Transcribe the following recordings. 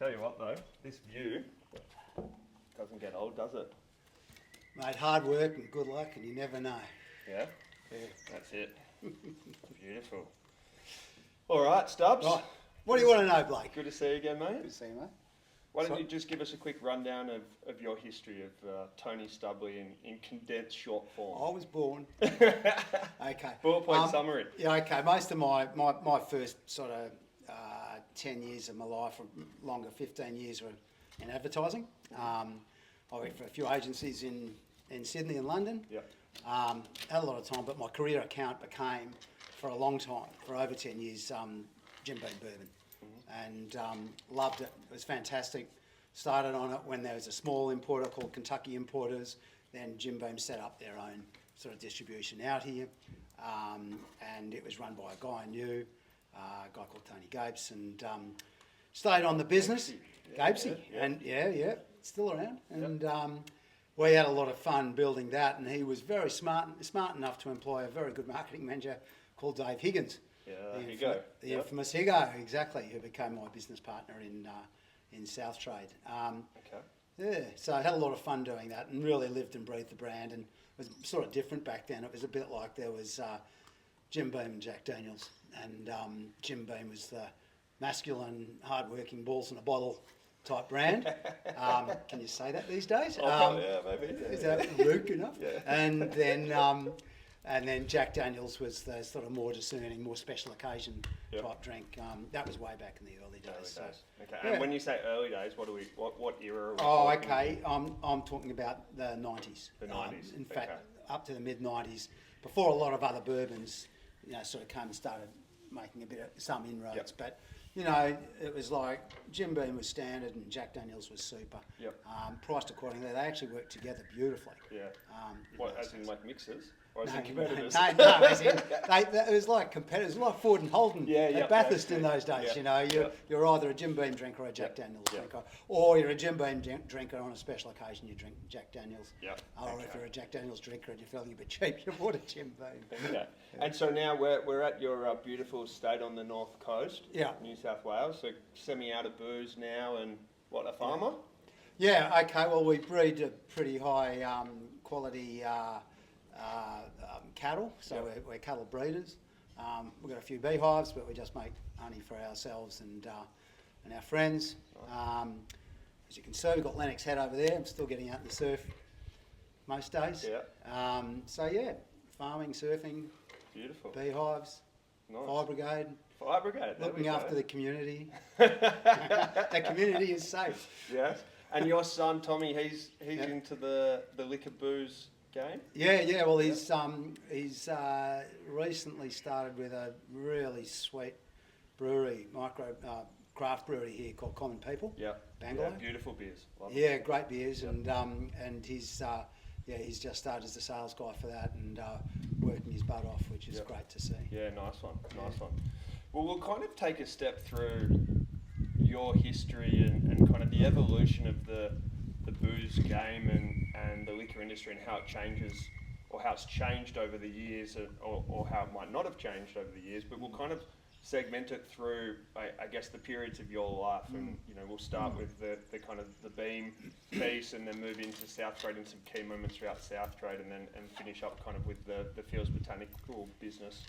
Tell you what though, this view doesn't get old, does it? Mate, hard work and good luck, and you never know. Yeah? Yeah. That's it. Beautiful. All right, Stubbs. Right. What do you want to know, Blake? Good to see you again, mate. Good to see you, mate. Why don't you just give us a quick rundown of your history of Tony Stubley in condensed short form? I was born. Okay. Bullet point summary. Yeah, okay. Most of my first sort of 10 years of my life, or longer, 15 years, were in advertising. I worked for a few agencies in Sydney and London. Yep. Had a lot of time, but my career account became, for a long time, for over 10 years, Jim Beam Bourbon. And loved it. It was fantastic. Started on it when there was a small importer called Kentucky Importers. Then Jim Beam set up their own sort of distribution out here. And it was run by a guy I knew, a guy called Tony Gapes, and stayed on the business. Gapesy. Yeah. And yeah, still around. And we had a lot of fun building that, and he was very smart enough to employ a very good marketing manager called Dave Higgins. Yeah, the infamous Higo, exactly, who became my business partner in SouthTrade. Okay. Yeah, so I had a lot of fun doing that, and really lived and breathed the brand. And it was sort of different back then. It was a bit like there was Jim Beam and Jack Daniels, and Jim Beam was the masculine, hard-working, balls in a bottle type brand. Can you say that these days? Yeah, maybe. Is that rude enough? Yeah. And then Jack Daniels was the sort of more discerning, more special occasion type drink. That was way back in the early days. Okay. Yeah. And when you say early days, what era are we talking? Okay. I'm talking about the 90s. The 90s. In fact, up to the mid 90s, before a lot of other bourbons, sort of came and started making some inroads. Yep. But it was like Jim Beam was standard and Jack Daniels was super. Yep. Priced accordingly. They actually worked together beautifully. Yeah. What, as in like mixers? Or as No, in competitors? no, as in, it was like competitors, like Ford and Holden at Bathurst in those days. You're either a Jim Beam drinker or a Jack Daniels drinker, or you're a Jim Beam drinker on a special occasion. You drink Jack Daniels. Or if you're a Jack Daniels drinker and you're feeling a bit cheap, you bought a Jim Beam. Okay. And so now we're at your beautiful state on the north coast, New South Wales. So semi out of booze now, and what, a farmer? Yeah. Okay. Well, we breed a pretty high quality. Cattle, so we're cattle breeders. We've got a few beehives, but we just make honey for ourselves and our friends. As you can see, we've got Lennox Head over there. I'm still getting out in the surf most days. Yeah. Farming, surfing, beautiful, beehives, nice. Fire brigade, looking after the community. The The community is safe. Yes. And your son Tommy, he's into the liquor booze game? Yeah. Well, he's recently started with a really sweet brewery, craft brewery here called Common People. Yeah. Bangalore. Yeah, beautiful beers. Love yeah, great beers, and he's just started as the sales guy for that and working his butt off, which is great to see. Yeah, nice one. Well, we'll kind of take a step through your history and kind of the evolution of the booze game and the liquor industry and how it changes, or how it's changed over the years, or how it might not have changed over the years. But we'll kind of segment it through, I guess, the periods of your life, and we'll start with the kind of the Beam piece, and then move into SouthTrade and some key moments throughout SouthTrade, and finish up kind of with the Feels Botanical business.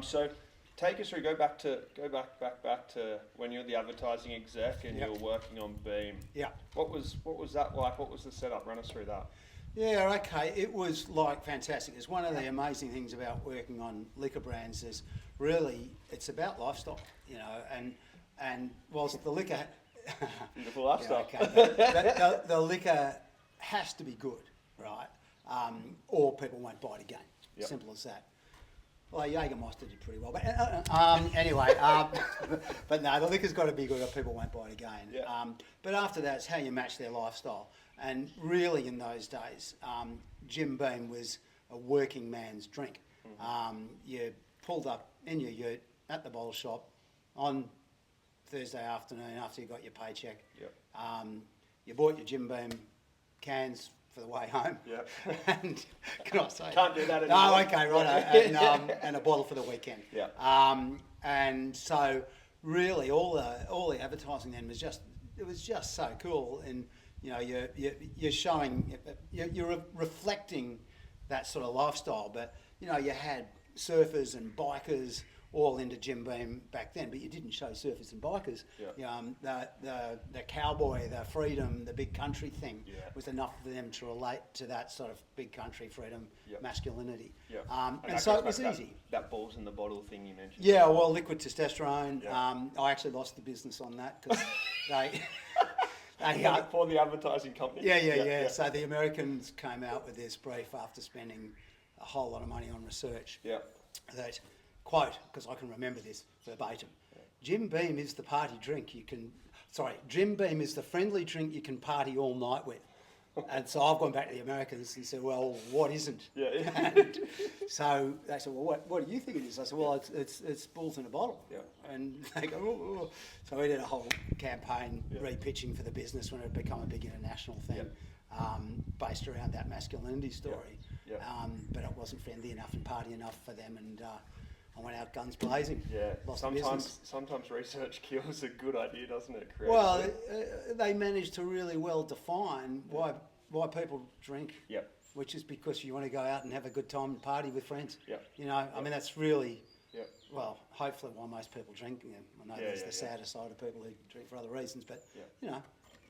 So take us through. Go back to when you were the advertising exec and you were working on Beam. Yeah. What was that like? What was the setup? Run us through that. Yeah, okay. It was like fantastic. It's one of the amazing things about working on liquor brands is really it's about lifestyle, and whilst the liquor Beautiful lifestyle. the liquor has to be good, right? Or people won't buy it again. Yep. Simple as that. Well, Jägermeister did pretty well, but anyway, but no, the liquor's got to be good or people won't buy it again. Yeah. But after that, it's how you match their lifestyle. And really, in those days, Jim Beam was a working man's drink. Mm-hmm. You pulled up in your ute at the bottle shop on Thursday afternoon after you got your paycheck. Yep. You bought your Jim Beam cans for the way home. Yep. And can I say? Can't do that anymore. Oh, okay, right. And a bottle for the weekend. Yeah. And so really, all the advertising then was just it was just so cool, and you're showing, you're reflecting that sort of lifestyle. But you had surfers and bikers all into Jim Beam back then, but you didn't show surfers and bikers. The cowboy, the freedom, the big country thing was enough for them to relate to that sort of big country freedom, masculinity. And so it was easy. That balls in the bottle thing you mentioned. Yeah, well, liquid testosterone. I actually lost the business on that because they for the advertising company. Yeah. So the Americans came out with this brief after spending a whole lot of money on research. That, quote, because I can remember this verbatim, Jim Beam is the party drink Jim Beam is the friendly drink you can party all night with. And so I've gone back to the Americans and said, well, what isn't? And so they said, well, what do you think it is? I said, well, it's balls in a bottle. And they go, oh. So we did a whole campaign re-pitching for the business when it had become a big international thing, based around that masculinity story. But it wasn't friendly enough and party enough for them, and I went out guns blazing. Lost the business. Sometimes research kills a good idea, doesn't it? Well, they managed to really well define why people drink. Which is because you want to go out and have a good time and party with friends. I mean, that's really, well, hopefully why most people drink. I know there's the sadder side of people who drink for other reasons, but,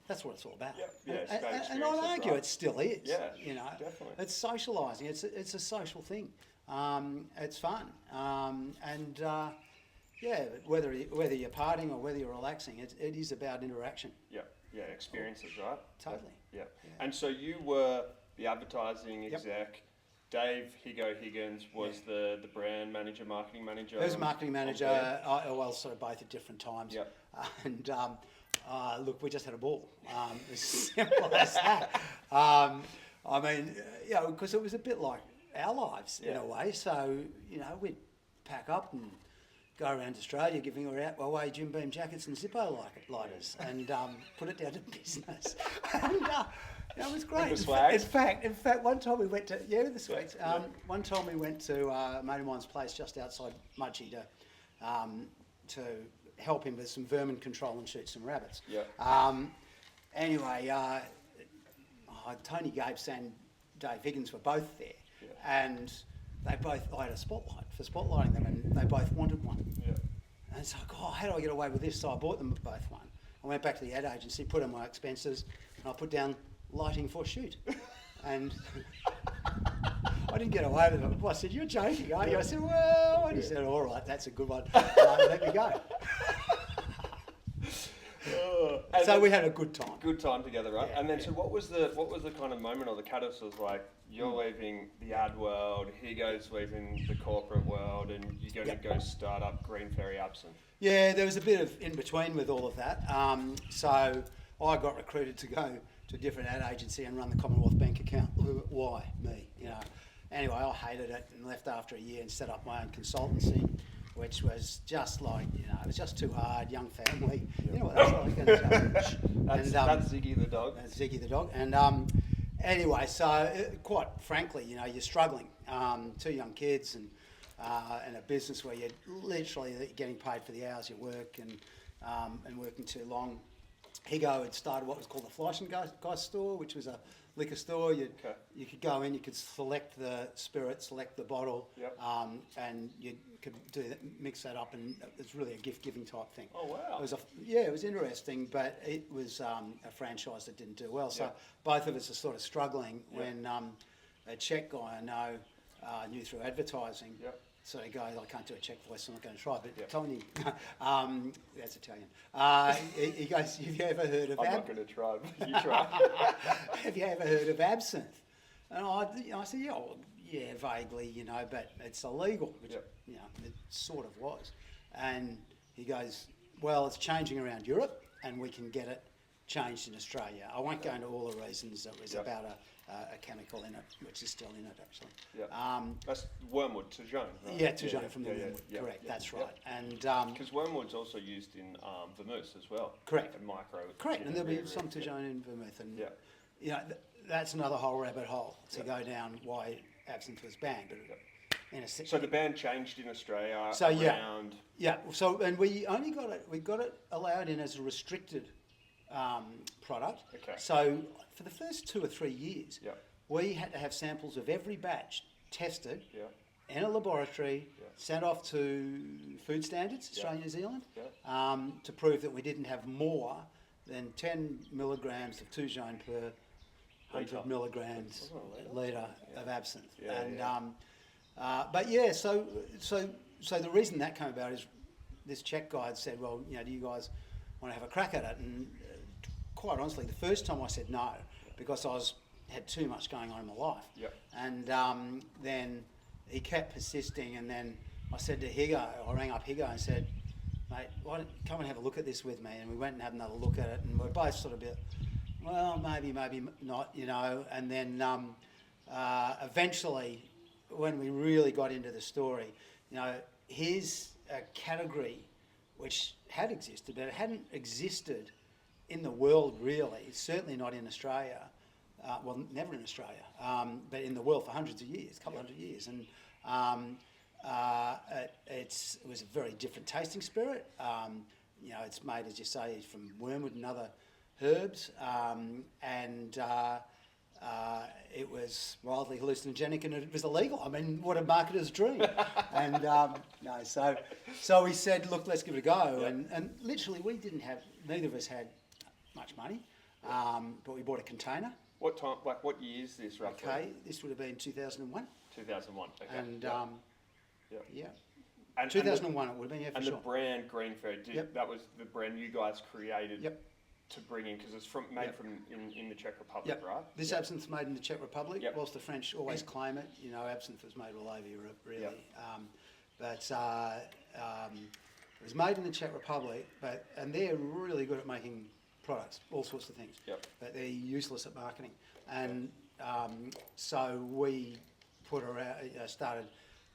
that's what it's all about. And I'd argue it still is. Definitely. It's socialising. It's a social thing. It's fun. Whether you're partying or whether you're relaxing, it is about interaction. Experiences, right? Totally. And so you were the advertising exec. Dave Higgins was the brand manager, marketing manager. He was marketing manager. Sort of both at different times. And look, we just had a ball. As simple as that. I mean, because it was a bit like our lives in a way. So, we'd pack up and go around Australia giving away Jim Beam jackets and Zippo lighters and put it down to business. And it was great. With the swags? In fact, one time we went to, with the swags. One time we went to a mate of mine's place just outside Mudgee to help him with some vermin control and shoot some rabbits. Tony Gapes and Dave Higgins were both there. And I had a spotlight for spotlighting them, and they both wanted one. And it's like, how do I get away with this? So I bought them both one. I went back to the ad agency, put on my expenses, and I put down lighting for shoot. And I didn't get away with it. I said, you're joking, aren't you? I said, well, and he said, all right, that's a good one. Let me go. So we had a good time. Good time together, right? And then, so what was the kind of moment or the catalyst? Was like you're leaving the ad world, he goes leaving the corporate world, and you're going to go start up Green Ferry Absinthe. Yeah, there was a bit of in between with all of that. So I got recruited to go to a different ad agency and run the Commonwealth Bank account. Why me? Anyway, I hated it and left after a year and set up my own consultancy, which was just like, it was just too hard, young family. You know what that's like. That's Ziggy the dog. That's Ziggy the dog. And anyway, so quite frankly, you're struggling. 2 young kids and a business where you're literally getting paid for the hours you work and working too long. Higo had started what was called the Fleishengeist store, which was a liquor store. You could go in, you could select the spirit, select the bottle, and you could mix that up, and it's really a gift-giving type thing. Oh wow! It was interesting, but it was a franchise that didn't do well. So both of us are sort of struggling when a Czech guy I know knew through advertising. So he goes, I can't do a Czech voice, so I'm not going to try. But Tony, that's Italian. He goes, have you ever heard of I'm not going to try, but you try. Have you ever heard of absinthe? And I said, vaguely, but it's illegal, which, it sort of was. And he goes, well, it's changing around Europe, and we can get it changed in Australia. I won't go into all the reasons. It was about a chemical in it, which is still in it, actually. That's wormwood, Tijone, right? Yeah, Tijone from the wormwood, correct, that's right. And because wormwood's also used in vermouth as well. Correct. And micro. Correct, and there'll be some Tijone in vermouth. And, that's another whole rabbit hole to go down why absinthe was banned. But so the ban changed in Australia around... So, and we only got it allowed in as a restricted product. Okay. So for the first 2 or 3 years, Yeah. we had to have samples of every batch tested Yeah. in a laboratory, Yeah. sent off to food standards, Australia, New Zealand, Yeah. to prove that we didn't have more than 10 milligrams of 2-zone per 100 Litre. milligrams Oh, litre. litre Yeah. of absinthe. Yeah, And yeah. but yeah, so the reason that came about is this Czech guy had said, well, you know, do you guys want to have a crack at it? And quite honestly, the first time I said no, because I had too much going on in my life. Yep. And then he kept persisting, and then I said to Higo, I rang up Higo and said, mate, why don't come and have a look at this with me? And we went and had another look at it, and we're both sort of a bit, well, maybe not, you know. And then eventually, when we really got into the story, you know, his category, which had existed, but it hadn't existed in the world really, certainly not in Australia, well, never in Australia, but in the world for hundreds of years, couple hundred years. And it was a very different tasting spirit. You know, it's made, as you say, from wormwood and other herbs, and it was wildly hallucinogenic, and it was illegal. I mean, what a marketer's dream. And no, so we said, look, let's give it a go. Yep. And literally, neither of us had much money, but we bought a container. What time? Like, what year is this roughly? Okay, this would have been 2001. 2001. Okay. And yeah. And 2001 it would have been, yeah, for and sure. the brand Green Fairy, Yep. that was the brand you guys created. Yep. To bring in, because it's made Yep. from in the Czech Republic, Yep. right? This Yep. absinthe made in the Czech Republic, Yep. whilst the French always claim it. You know, absinthe was made all over Europe, really. Yep. But it was made in the Czech Republic, and they're really good at making products, all sorts of things. Yep. But they're useless at marketing. And so we started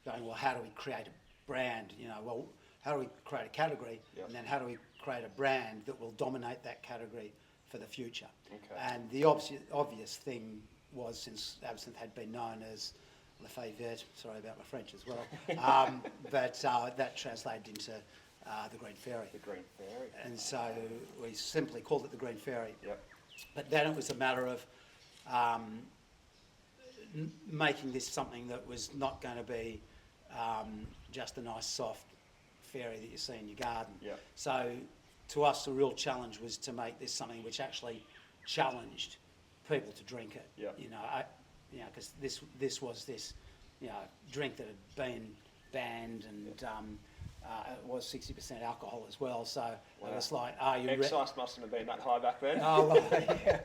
going, well, how do we create a brand? You know, well, how do we create a category? Yep. And then how do we create a brand that will dominate that category for the future? Okay. And the obvious thing was, since absinthe had been known as Le Fée Verte, sorry about my French as well, but that translated into the Green Fairy. The Green Fairy. And so we simply called it the Green Fairy. Yep. But then it was a matter of making this something that was not going to be just a nice soft fairy that you see in your garden. Yep. So to us, the real challenge was to make this something which actually challenged people to drink it. Yep. You know, because this was this, you know, drink that had been banned, and it was 60% alcohol as well. So Wow. it was like, are you? Excise mustn't have been that high back then. Oh, well, yeah.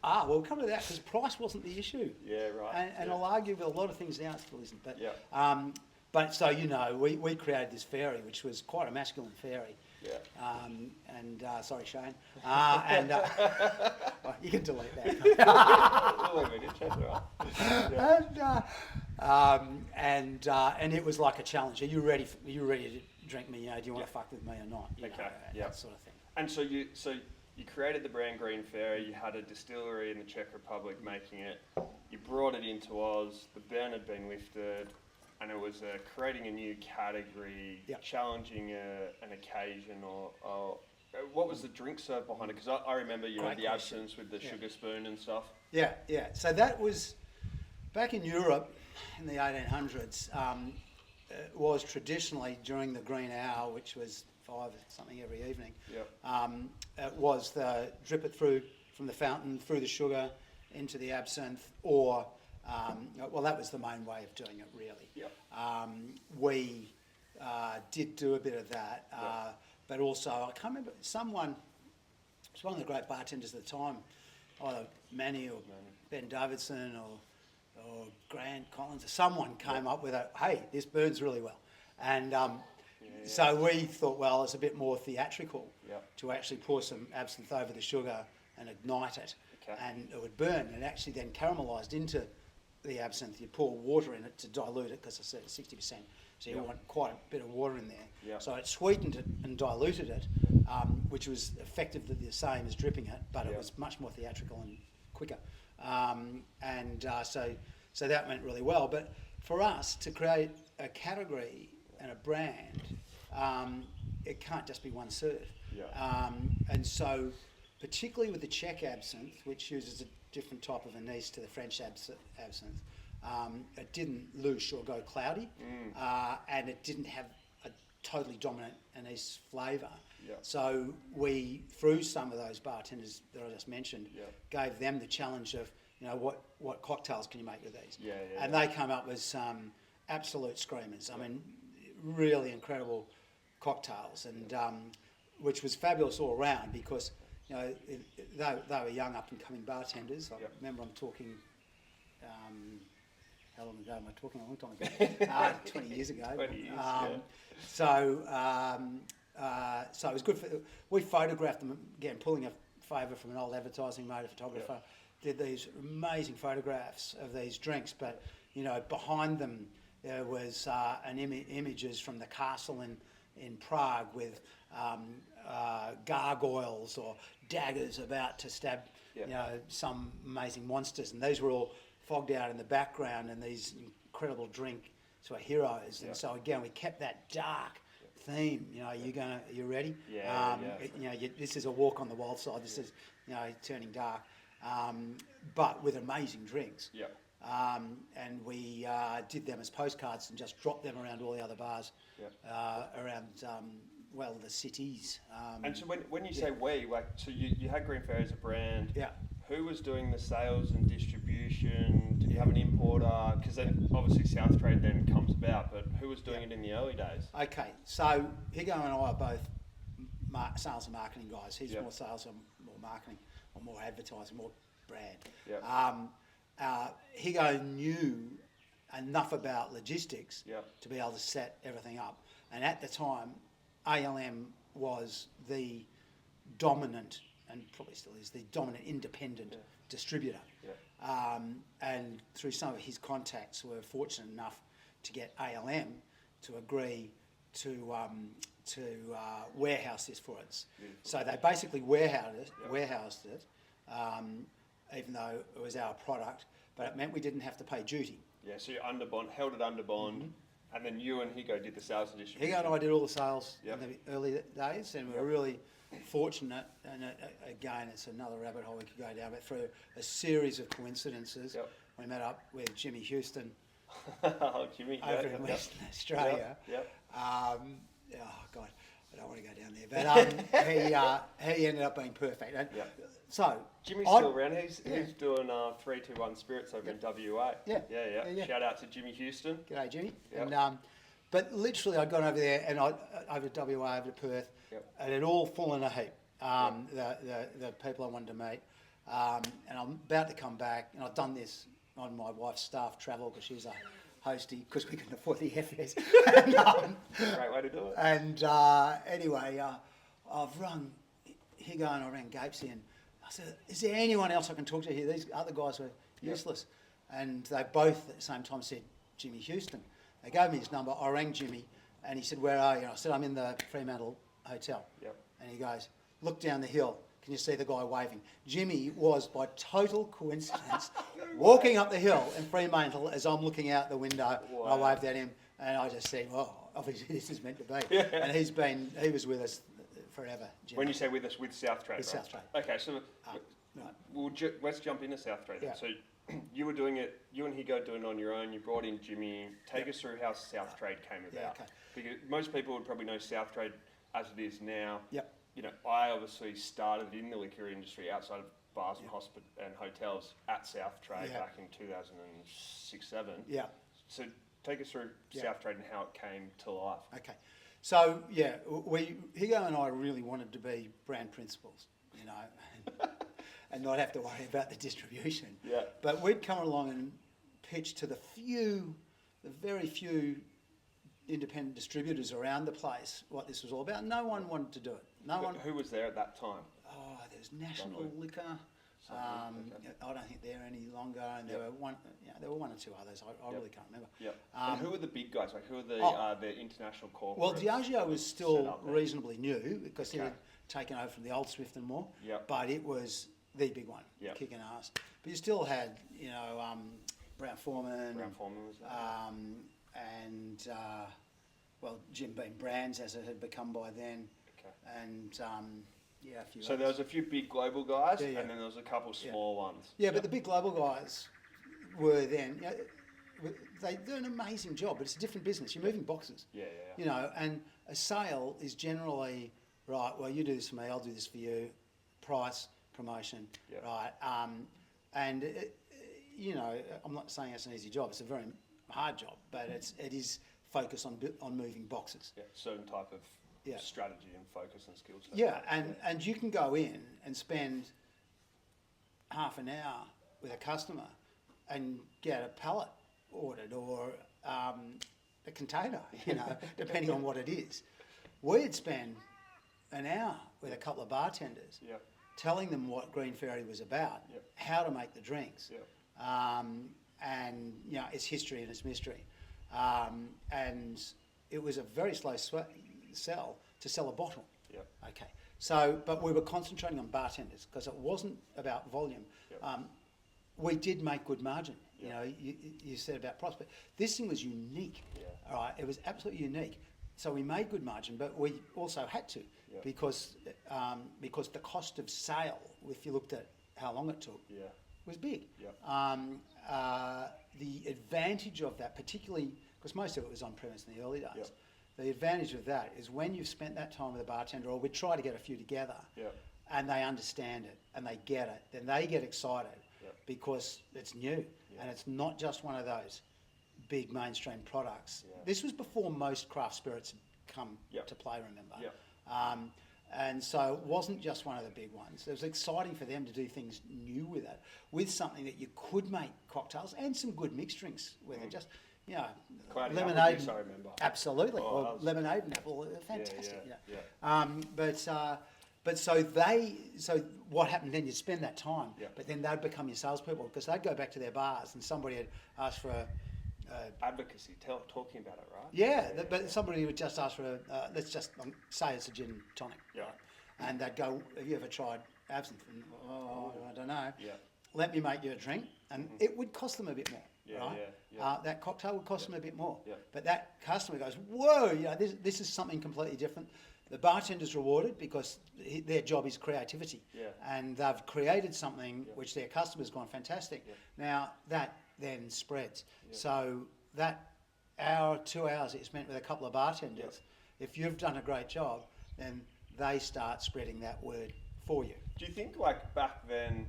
Well, we'll come to that, because price wasn't the issue. Yeah, right. And yeah. I'll argue with a lot of things now it still isn't. But Yeah. but so, you know, we created this fairy, which was quite a masculine fairy. Yeah. And sorry, Shane. Well, you can delete that. Oh, we did check it out. Yeah. And it was like a challenge. Are you ready to drink me? You know, do you want to fuck with me or not? You know, yeah. that sort of thing. And so you created the brand Green Fairy. You had a distillery in the Czech Republic making it. You brought it into Oz. The ban had been lifted, and it was creating a new category, Yep. challenging an occasion, or what was the drink serve behind it? Because I remember, you know, Great the question. absence with the Yeah. sugar spoon and stuff. Yeah. So that was back in Europe in the 1800s. It was traditionally during the green hour, which was 5 something every evening. Yep. It was the drip it through from the fountain through the sugar into the absinthe, or well, that was the main way of doing it, really. Yep. We did do a bit of that, Yep. but also I can't remember, someone, it was one of the great bartenders at the time, either Manny or Ben Davidson or Grant Collins, or someone came up with hey, this burns really well. And so we thought, well, it's a bit more theatrical Yep. to actually pour some absinthe over the sugar and ignite it, Okay. and it would burn, and actually then caramelised into the absinthe. You pour water in it to dilute it, because I said it's 60%, so you Yep. want quite a bit of water in there. Yep. So it sweetened it and diluted it, which was effectively the same as dripping it, but it Yep. was much more theatrical and quicker. So that went really well. But for us to create a category and a brand, it can't just be one serve. Yeah. And so particularly with the Czech absinthe, which uses a different type of anise to the French absinthe. It didn't loosh or go cloudy, and it didn't have a totally dominant anise flavour. Yeah. So we, through some of those bartenders that I just mentioned, gave them the challenge of, what cocktails can you make with these? And they came up with some absolute screamers. I mean, really incredible cocktails, and which was fabulous all around because, they were young up and coming bartenders. I remember I'm talking, how long ago am I talking? A long time ago, 20 years ago. 20 years, So it was good we photographed them, again, pulling a favour from an old advertising motor photographer, did these amazing photographs of these drinks, but, behind them there was images from the castle in Prague with gargoyles or daggers about to stab, some amazing monsters, and these were all fogged out in the background, and these incredible drink sort of heroes. And so again, we kept that dark theme. Are you ready? This is a walk on the wild side. This is, turning dark, but with amazing drinks. And we did them as postcards and just dropped them around all the other bars around, the cities. And so when you say we, so you had Green Fairy as a brand. Who was doing the sales and distribution? Did you have an importer? Because then obviously SouthTrade then comes about, but who was doing it in the early days? Okay, so Higo and I are both sales and marketing guys. He's more sales and more marketing, or more advertising, more brand. Higo knew enough about logistics to be able to set everything up. And at the time, ALM was the dominant, and probably still is, the dominant independent distributor. And through some of his contacts, we were fortunate enough to get ALM to agree to warehouse this for us. So they basically warehoused it, even though it was our product, but it meant we didn't have to pay duty. So you held it under bond, and then you and Higo did the sales and distribution. Higo and I did all the sales in the early days, and we were really fortunate, and again, it's another rabbit hole we could go down, but through a series of coincidences, we met up with Jimmy Houston Jimmy, over in Western Australia. Oh God, I don't want to go down there, but he ended up being perfect. And so Jimmy's still around. He's doing 321 Spirits over in WA. Shout out to Jimmy Houston. G'day, Jimmy. And but literally, I'd gone over there and over to WA, over to Perth, and it all fallen a heap. The people I wanted to meet, and I'm about to come back, and I've done this on my wife's staff travel because she's a hostie because we couldn't afford the airfares. Great way to do it. And anyway, I've rung Higo and I rang Gapesy, and I said, "Is there anyone else I can talk to here? These other guys were useless." And they both at the same time said, "Jimmy Houston." They gave me his number. I rang Jimmy, and he said, "Where are you?" And I said, "I'm in the Fremantle Hotel." And he goes, "Look down the hill. Can you see the guy waving?" Jimmy was, by total coincidence, walking up the hill in Fremantle as I'm looking out the window. Wow. And I waved at him, and I just said, "Well, obviously this is meant to be." And he was with us forever. Jimmy. When you say with us, with SouthTrade, With right? SouthTrade. Okay, so let's jump into SouthTrade then. So you were doing it, you and Higo doing it on your own. You brought in Jimmy. Take us through how SouthTrade came about. Because most people would probably know SouthTrade as it is now. I obviously started in the liquor industry outside of bars and hotels at SouthTrade back in 2006-07. So take us through SouthTrade and how it came to life. Okay. So, Higo and I really wanted to be brand principals, and not have to worry about the distribution. But we'd come along and pitch to the very few independent distributors around the place what this was all about. No one wanted to do it. Who was there at that time? Oh, there's National Liquor. I don't think they're any longer, and there were one or two others. I really can't remember. And who are the big guys? Like who are the international corporates? Well, Diageo was still reasonably new because it had taken over from the old Swift and More. But it was the big one, kicking ass. But you still had, Brown Foreman. Was there? And Jim Beam Brands, as it had become by then. And Yeah, a few. So others. there was a few big global guys, Yeah, yeah. and then there was a couple small ones. Yeah, but the big global guys were then, they do an amazing job, but it's a different business. You're moving boxes. Yeah. You know, and a sale is generally, right, well, you do this for me, I'll do this for you, price, promotion, Yep. right? And, you know, I'm not saying it's an easy job, it's a very hard job, but it is focused on moving boxes. Yeah, certain type of Yeah. strategy and focus and skill set. Yeah, and you can go in and spend half an hour with a customer and get a pallet ordered or a container, you know, depending on what it is. We'd spend an hour with a couple of bartenders Yep. telling them what Green Fairy was about, Yep. how to make the drinks, Yep. and, you know, its history and its mystery. And it was a very slow sell to sell a bottle. Yep. Okay. So, but we were concentrating on bartenders because it wasn't about volume. Yep. We did make good margin. Yep. You know, you said about prospect. This thing was unique. Yeah. All right. It was absolutely unique. So we made good margin, but we also had to Yep. because the cost of sale, if you looked at how long it took, Yeah. was big. Yep. The advantage of that, particularly because most of it was on premise in the early days, Yep. the advantage of that is when you've spent that time with a bartender, or we try to get a few together, Yep. and they understand it and they get it, then they get excited Yep. because it's new and it's not just one of those big mainstream products. Yeah. This was before most craft spirits had come Yep. to play, remember? Yep. And so it wasn't just one of the big ones. It was exciting for them to do things new with it, with something that you could make cocktails and some good mixed drinks with it. Just, you know, Cloudy lemonade. apple juice, I remember. Absolutely. Oh, Or that was- lemonade and apple, fantastic. yeah, you know. But so what happened then? You'd spend that time, Yeah. but then they'd become your salespeople because they'd go back to their bars and somebody had asked for Advocacy, talking about it, right? but somebody would just ask for let's just say it's a gin and tonic. Yeah. Right? And they'd go, have you ever tried absinthe? And, I don't know. Yeah. Let me make you a drink. And it would cost them a bit more. Yeah, right? yeah. That cocktail would cost them a bit more. Yeah. But that customer goes, whoa, you know, this is something completely different. The bartender's rewarded because their job is creativity. Yeah. And they've created something which their customer's gone fantastic. Yeah. Now, that then spreads. Yeah. So that hour, 2 hours that you spent with a couple of bartenders, if you've done a great job, then they start spreading that word for you. Do you think, like, back then,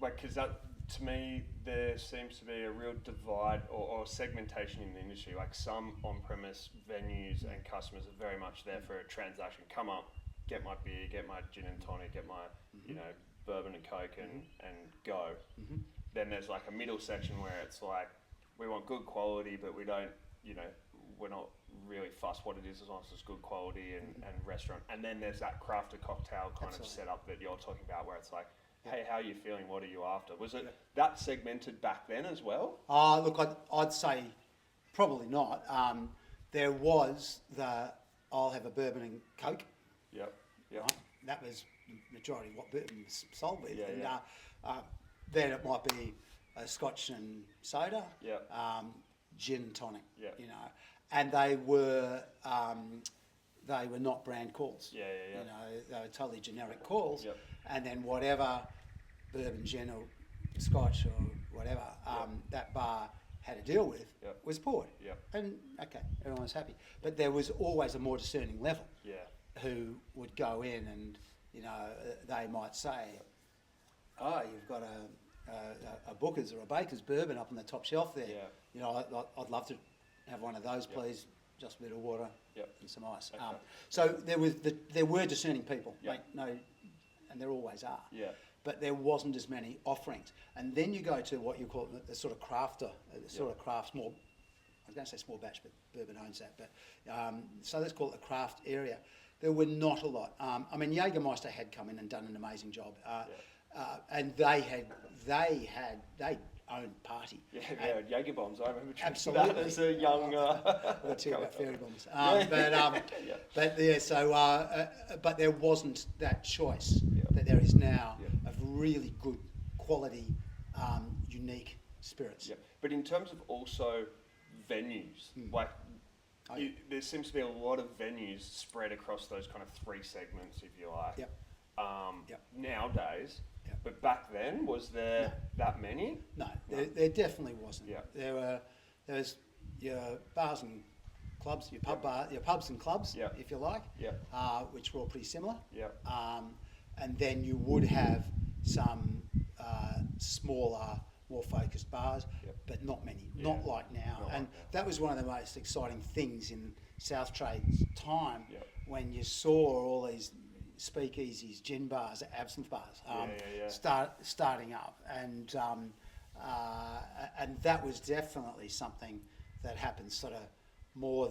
like, because that, to me, there seems to be a real divide or segmentation in the industry. Like, some on-premise venues and customers are very much there for a transaction. Come up, get my beer, get my gin and tonic, get my, you know, bourbon and coke and go. Then there's, like, a middle section where it's like, we want good quality, but we don't, you know, we're not really fussed what it is as long as it's good quality and restaurant. And then there's that crafted cocktail kind of setup that you're talking about where it's like, hey, how are you feeling? What are you after? Was it that segmented back then as well? Look, I'd say probably not. There was I'll have a bourbon and coke. Yep. Right? That was the majority of what bourbon was sold with. Yeah, and yeah. Then it might be a scotch and soda, Yep. gin and tonic, Yeah. you know. And they were not brand calls. Yeah. You know, they were totally generic calls. Yep. And then whatever bourbon, gin or scotch or whatever that bar had to deal with was poured. Yep. And okay, everyone was happy. But there was always a more discerning level Yeah. who would go in and, you know, they might say, oh, you've got a Booker's or a Baker's bourbon up on the top shelf there. Yeah. You know, I'd love to have one of those, please. Just a bit of water and some ice. Okay. So there were discerning people. Yep. And there always are. Yeah. But there wasn't as many offerings. And then you go to what you call the sort of crafter, the sort of craft small. I was going to say small batch, but bourbon owns that. But so let's call it the craft area. There were not a lot. I mean, Jägermeister had come in and done an amazing job, and they owned Party. Yeah, Jaeger bombs. I remember drinking Absolutely. that as a young. I'll tell you about fairy bombs. But there wasn't that choice that there is now of really good quality, unique spirits. Yeah, but in terms of also venues, like there seems to be a lot of venues spread across those kind of three segments, if you like. Yep. Yep. nowadays. Yep. But back then, was there that many? No, there definitely wasn't. Yeah. There was your bars and clubs, your pubs and clubs, Yeah. if you like, Yeah. which were all pretty similar. Yeah. And then you would have some smaller, more focused bars, Yep. but not many, Yeah. not like now. Not And like now. that was one of the most exciting things in SouthTrade's time, Yep. when you saw all these speakeasies, gin bars, absinthe bars, starting up, and that was definitely something that happened sort of more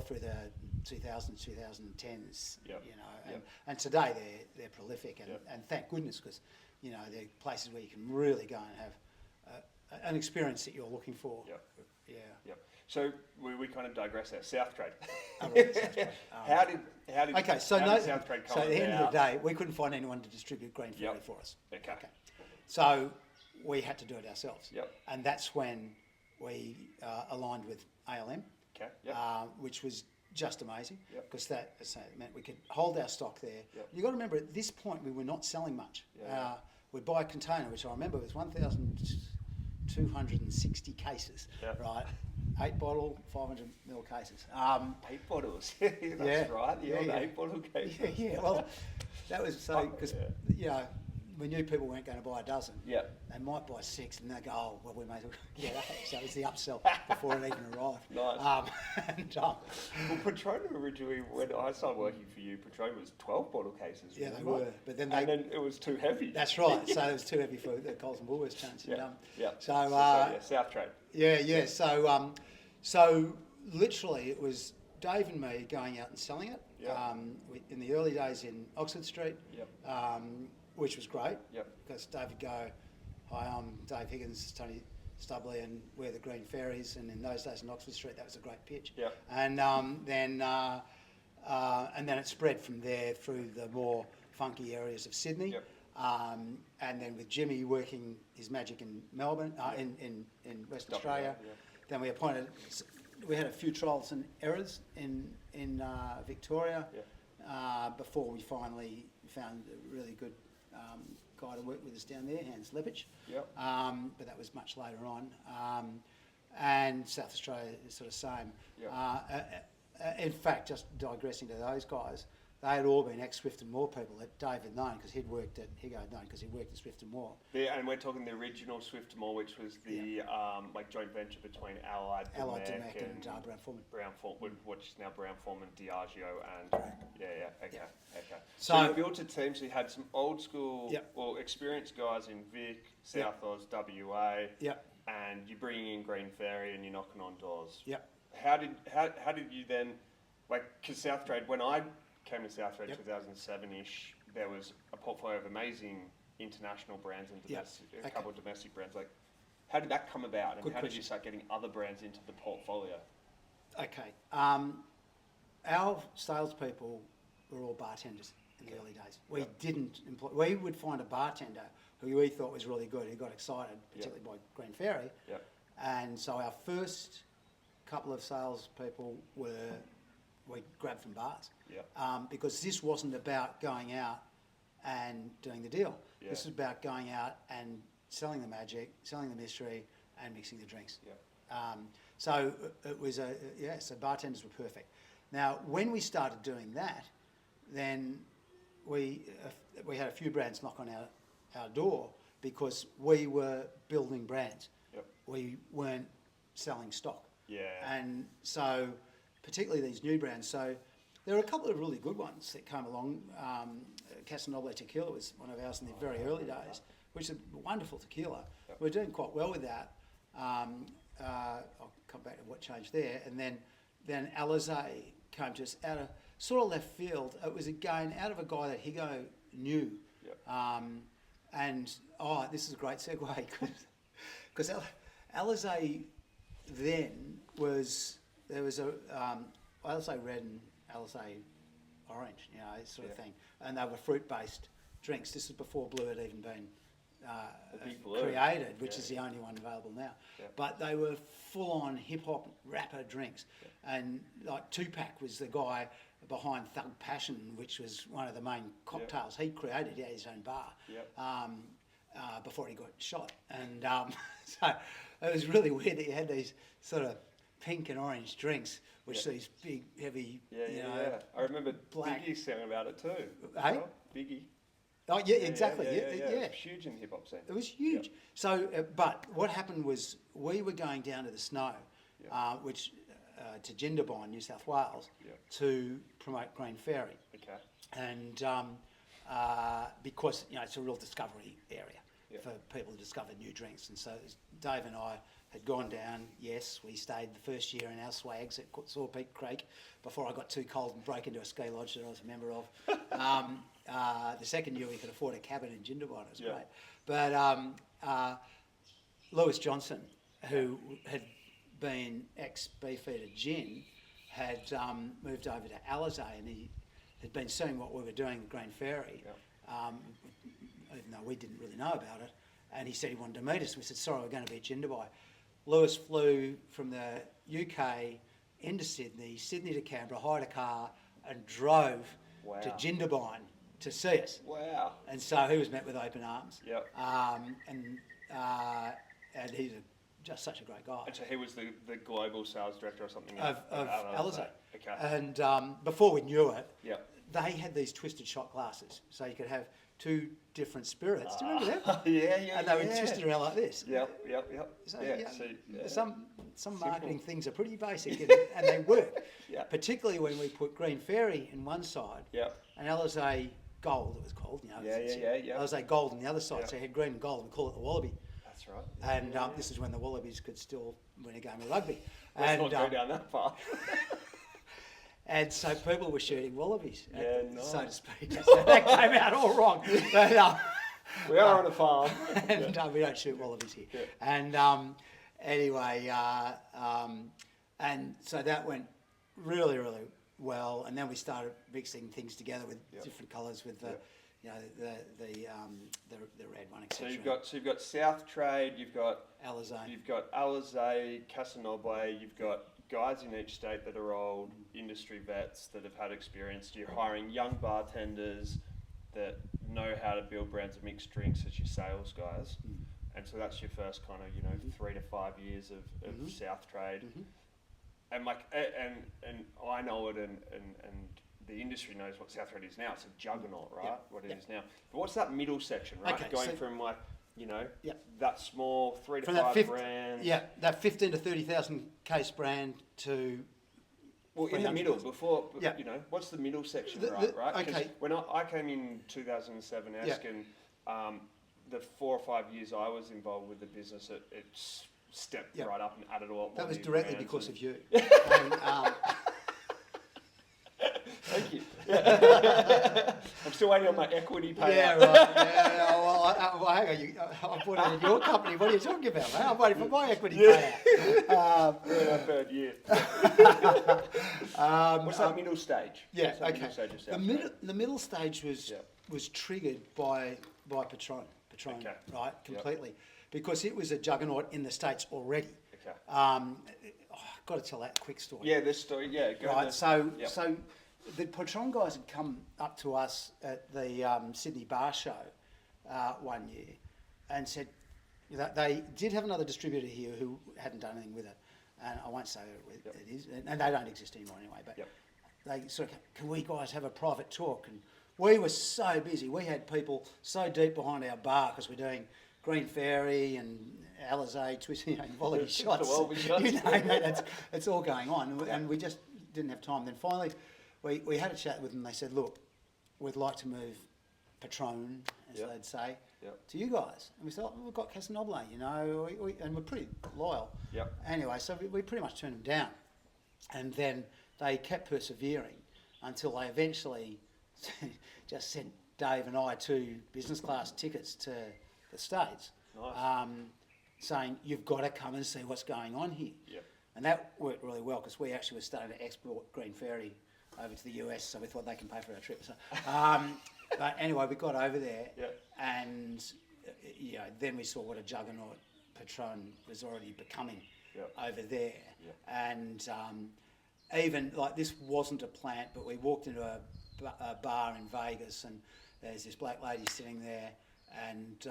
through the 2000s, 2010s, Yep. you know, Yep. and today they're prolific, and, Yep. and thank goodness, because you know they're places where you can really go and have an experience that you're looking for. Yep. Yeah. Yep. So we kind of digress there. SouthTrade. Oh, right, SouthTrade. How did Okay, so how no, did SouthTrade come so at the end of the about? day, we couldn't find anyone to distribute Green Fairy Yep. for us. Okay. So we had to do it ourselves. Yep. And that's when we aligned with ALM, Okay. Yep. which was just amazing, Yep. because that meant we could hold our stock there. Yep. You've got to remember, at this point, we were not selling much. Yeah. We'd buy a container, which I remember was 1,260 cases, Yeah. right? 8-bottle, 500 ml cases. 8 bottles. That's Yeah. right. The Yeah, old yeah. 8-bottle case. Yeah, well, that was so, because, Yeah. you know, we knew people weren't going to buy a dozen. Yeah. They might buy 6 and they go, oh, well, we may as well get 8. So it was the upsell before it even arrived. Nice. Well, Patron originally, when I started working for you, Patron was 12-bottle cases. yeah, they remember? were. But then And then it was too heavy. that's right. So it was too heavy for the Coles and Woolworths chains. Yeah. Yeah. So, yeah, SouthTrade. yeah. So literally it was Dave and me going out and selling it. Yeah. In the early days in Oxford Street. Yep. Which was great. Yep. Because Dave would go, hi, I'm Dave Higgins, Tony Stubley, and we're the Green Fairies. And in those days in Oxford Street, that was a great pitch. Yep. And then it spread from there through the more funky areas of Sydney. Yep. And then with Jimmy working his magic in Melbourne, in Western Australia. Yeah. Then we had a few trials and errors in Victoria. Yeah. Before we finally found a really good guy to work with us down there, Hans Lepich. Yep. But that was much later on. And South Australia is sort of same. Yep. In fact, just digressing to those guys, they had all been ex-Swift and Moore people that Dave had known, because he'd worked at Swift and Moore. Yeah, and we're talking the original Swift Mall, which was the like joint venture between Allied Demec and Brown Foreman. Brown Foreman, which is now Brown Foreman, Diageo, and okay. So So- you built a team. So you had some old school, Yep. or experienced guys in Vic, Yep. South Oz, WA, Yep. and you're bringing in Green Fairy and you're knocking on doors. Yep. How did you then, like, because SouthTrade, when I came to SouthTrade Yep. 2007-ish, there was a portfolio of amazing international brands and Yep. a couple of domestic brands. Like, how did that come about, and Good how did question. you start getting other brands into the portfolio? Okay. Our salespeople were all bartenders in the early days. We Yep. didn't employ. We would find a bartender who we thought was really good, who got excited, particularly by Green Fairy. Yep. And so our first couple of salespeople we grabbed from bars. Yep. Because this wasn't about going out and doing the deal. Yeah. This was about going out and selling the magic, selling the mystery, and mixing the drinks. Yep. So it was so bartenders were perfect. Now, when we started doing that, then we had a few brands knock on our door, because we were building brands. Yep. We weren't selling stock. Yeah. And so, particularly these new brands. So there are a couple of really good ones that came along. Casa Noble Tequila was one of ours in the very early days, which is a wonderful tequila. Yep. We're doing quite well with that. I'll come back to what changed there. And then Alizé came to us out of sort of left field. It was again out of a guy that Higo knew. Yep. And this is a great segue, because Alizé then there was a Alizé red and Alizé orange, sort of thing, and they were fruit-based drinks. This was before Blue had even been Big Blue. created, which is the only one available now. Yeah. But they were full-on hip-hop rapper drinks, and like Tupac was the guy behind Thug Passion, which was one of the main cocktails he created. He had his own bar before he got shot. And so it was really weird that you had these sort of pink and orange drinks, which these big, heavy, I remember black. Biggie sang about it too. Hey? Well, Biggie. Oh, yeah, exactly. Yeah. It was huge in the hip-hop scene. It was huge. So, but what happened was we were going down to the Snow, which to Jindabyne, New South Wales, to promote Green Fairy. Okay. And because, it's a real discovery area for people to discover new drinks. And so Dave and I had gone down. Yes, we stayed the first year in our swags at Saw Peak Creek before I got too cold and broke into a ski lodge that I was a member of. The second year we could afford a cabin in Jindabyne. It was great. But Lewis Johnson, who had been ex-Beefeater Gin, had moved over to Alizé, and he had been seeing what we were doing with Green Fairy, even though we didn't really know about it. And he said he wanted to meet us. We said, sorry, we're going to be at Jindabyne. Lewis flew from the UK into Sydney, Sydney to Canberra, hired a car and drove to Jindabyne to see us. Wow. And so he was met with open arms. Yep. And he's just such a great guy. And so he was the global sales director or something? Of Alizé. Okay. And before we knew it, they had these twisted shot glasses. So you could have two different spirits. Do you remember them? And they were twisted around like this. Yep. So, some marketing things are pretty basic and they work. Particularly when we put Green Fairy in one side and Alizé Gold, it was called. Alizé Gold on the other side. So you had green and gold, and we call it the Wallaby. That's right. And this is when the Wallabies could still win a game of rugby. Let's not go down that far. And so people were shooting wallabies, so to speak. Nice. So that came out all wrong. But, we are on a farm. And we don't shoot wallabies here. Yeah. And anyway, and so that went really, really well. And then we started mixing things together with different colours, with the red one, etc. So you've got SouthTrade, you've got Alizé, Casa Noble, you've got guys in each state that are old industry vets that have had experience. You're hiring young bartenders that know how to build brands of mixed drinks as your sales guys. And so that's your first kind of 3 to 5 years of SouthTrade. And and I know it, and the industry knows what SouthTrade is now. It's a juggernaut, right? What it is now. But what's that middle section, right? Okay, Going from that small 3 to 5 brands. Yeah, that 15 to 30,000 case brand to. Well, in the middle, before, what's the middle section, right? Okay. When I came in 2007, and the 4 or 5 years I was involved with the business, it stepped right up and added a lot more. That was directly because of you. Thank you. I'm still waiting on my equity payout. Yeah, right. Well, hang on. I bought it in your company. What are you talking about, mate? I'm waiting for my equity payout. We're in our third year. What's that middle stage? Yeah, okay. Middle stage of the middle stage was triggered by Patron, right? Completely. Because it was a juggernaut in the States already. Okay. I've got to tell that quick story. Yeah, this story, go right, so the Patron guys had come up to us at the Sydney Bar Show one year and said that they did have another distributor here who hadn't done anything with it. And I won't say who it is, and they don't exist anymore anyway, but they sort of, can we guys have a private talk? And we were so busy. We had people so deep behind our bar because we're doing Green Fairy and Alizé, twisting, Wallaby shots. It's all going on, and we just didn't have time. Then finally, we had a chat with them. They said, "Look, we'd like to move Patron, as they'd say, to you guys." And we thought, we've got Casa Noble, and we're pretty loyal. Anyway, so we pretty much turned them down, and then they kept persevering until they eventually just sent Dave and I 2 business class tickets to the States. Nice. Saying, you've got to come and see what's going on here. And that worked really well because we actually were starting to export Green Fairy over to the US, so we thought they can pay for our trip. So, but anyway, we got over there, and then we saw what a juggernaut Patron was already becoming over there. And even like this wasn't a plant, but we walked into a bar in Vegas, and there's this black lady sitting there, and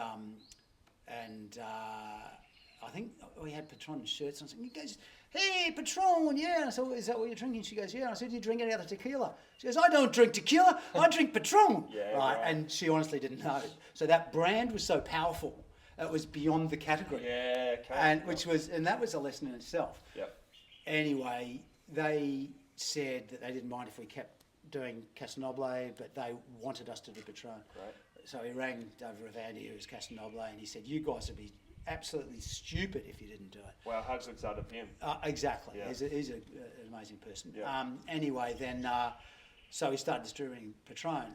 I think we had Patron shirts on. He goes, "Hey, Patron, yeah." And I said, "Is that what you're drinking?" She goes, "Yeah." And I said, "Do you drink any other tequila?" She goes, "I don't drink tequila. I drink Patron." Yeah, right. right. And she honestly didn't know. So that brand was so powerful, it was beyond the category. Yeah, okay. And that was a lesson in itself. Yep. Anyway, they said that they didn't mind if we kept doing Casa Noble, but they wanted us to do Patron. Right. So he rang Dave Ravandi, who was Casa Noble, and he said, "You guys would be absolutely stupid if you didn't do it." Wow, how good's that of him? Exactly. Yeah. He's an amazing person. Yeah. Anyway, then, so we started distributing Patron,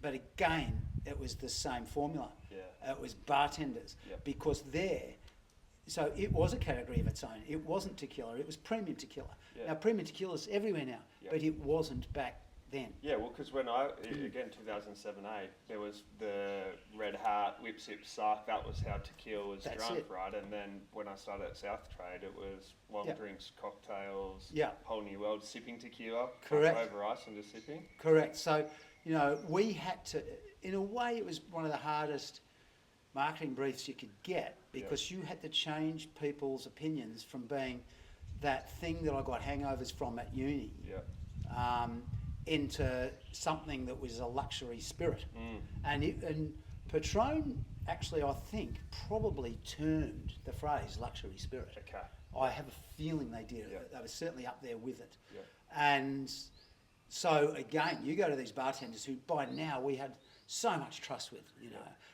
but again, it was the same formula. Yeah. It was bartenders, Yep. because so it was a category of its own. It wasn't tequila, it was premium tequila. Yeah. Now, premium tequila's everywhere now, Yep. but it wasn't back then. Yeah, well, because when again, 2007-8, there was the Red Heart, Whip Sip Suck, that was how tequila was That's drunk, it. right? And then when I started at SouthTrade, it was long Yep. drinks, cocktails, Yep. whole new world, sipping tequila, Correct. over ice and just sipping. Correct. So, we had to, in a way, it was one of the hardest marketing briefs you could get, because you had to change people's opinions from being that thing that I got hangovers from at uni Yeah. Into something that was a luxury spirit. Mm. And Patron, actually, I think, probably termed the phrase luxury spirit. Okay. I have a feeling they did. Yeah. They were certainly up there with it. Yeah. And so, again, you go to these bartenders who by now we had so much trust with,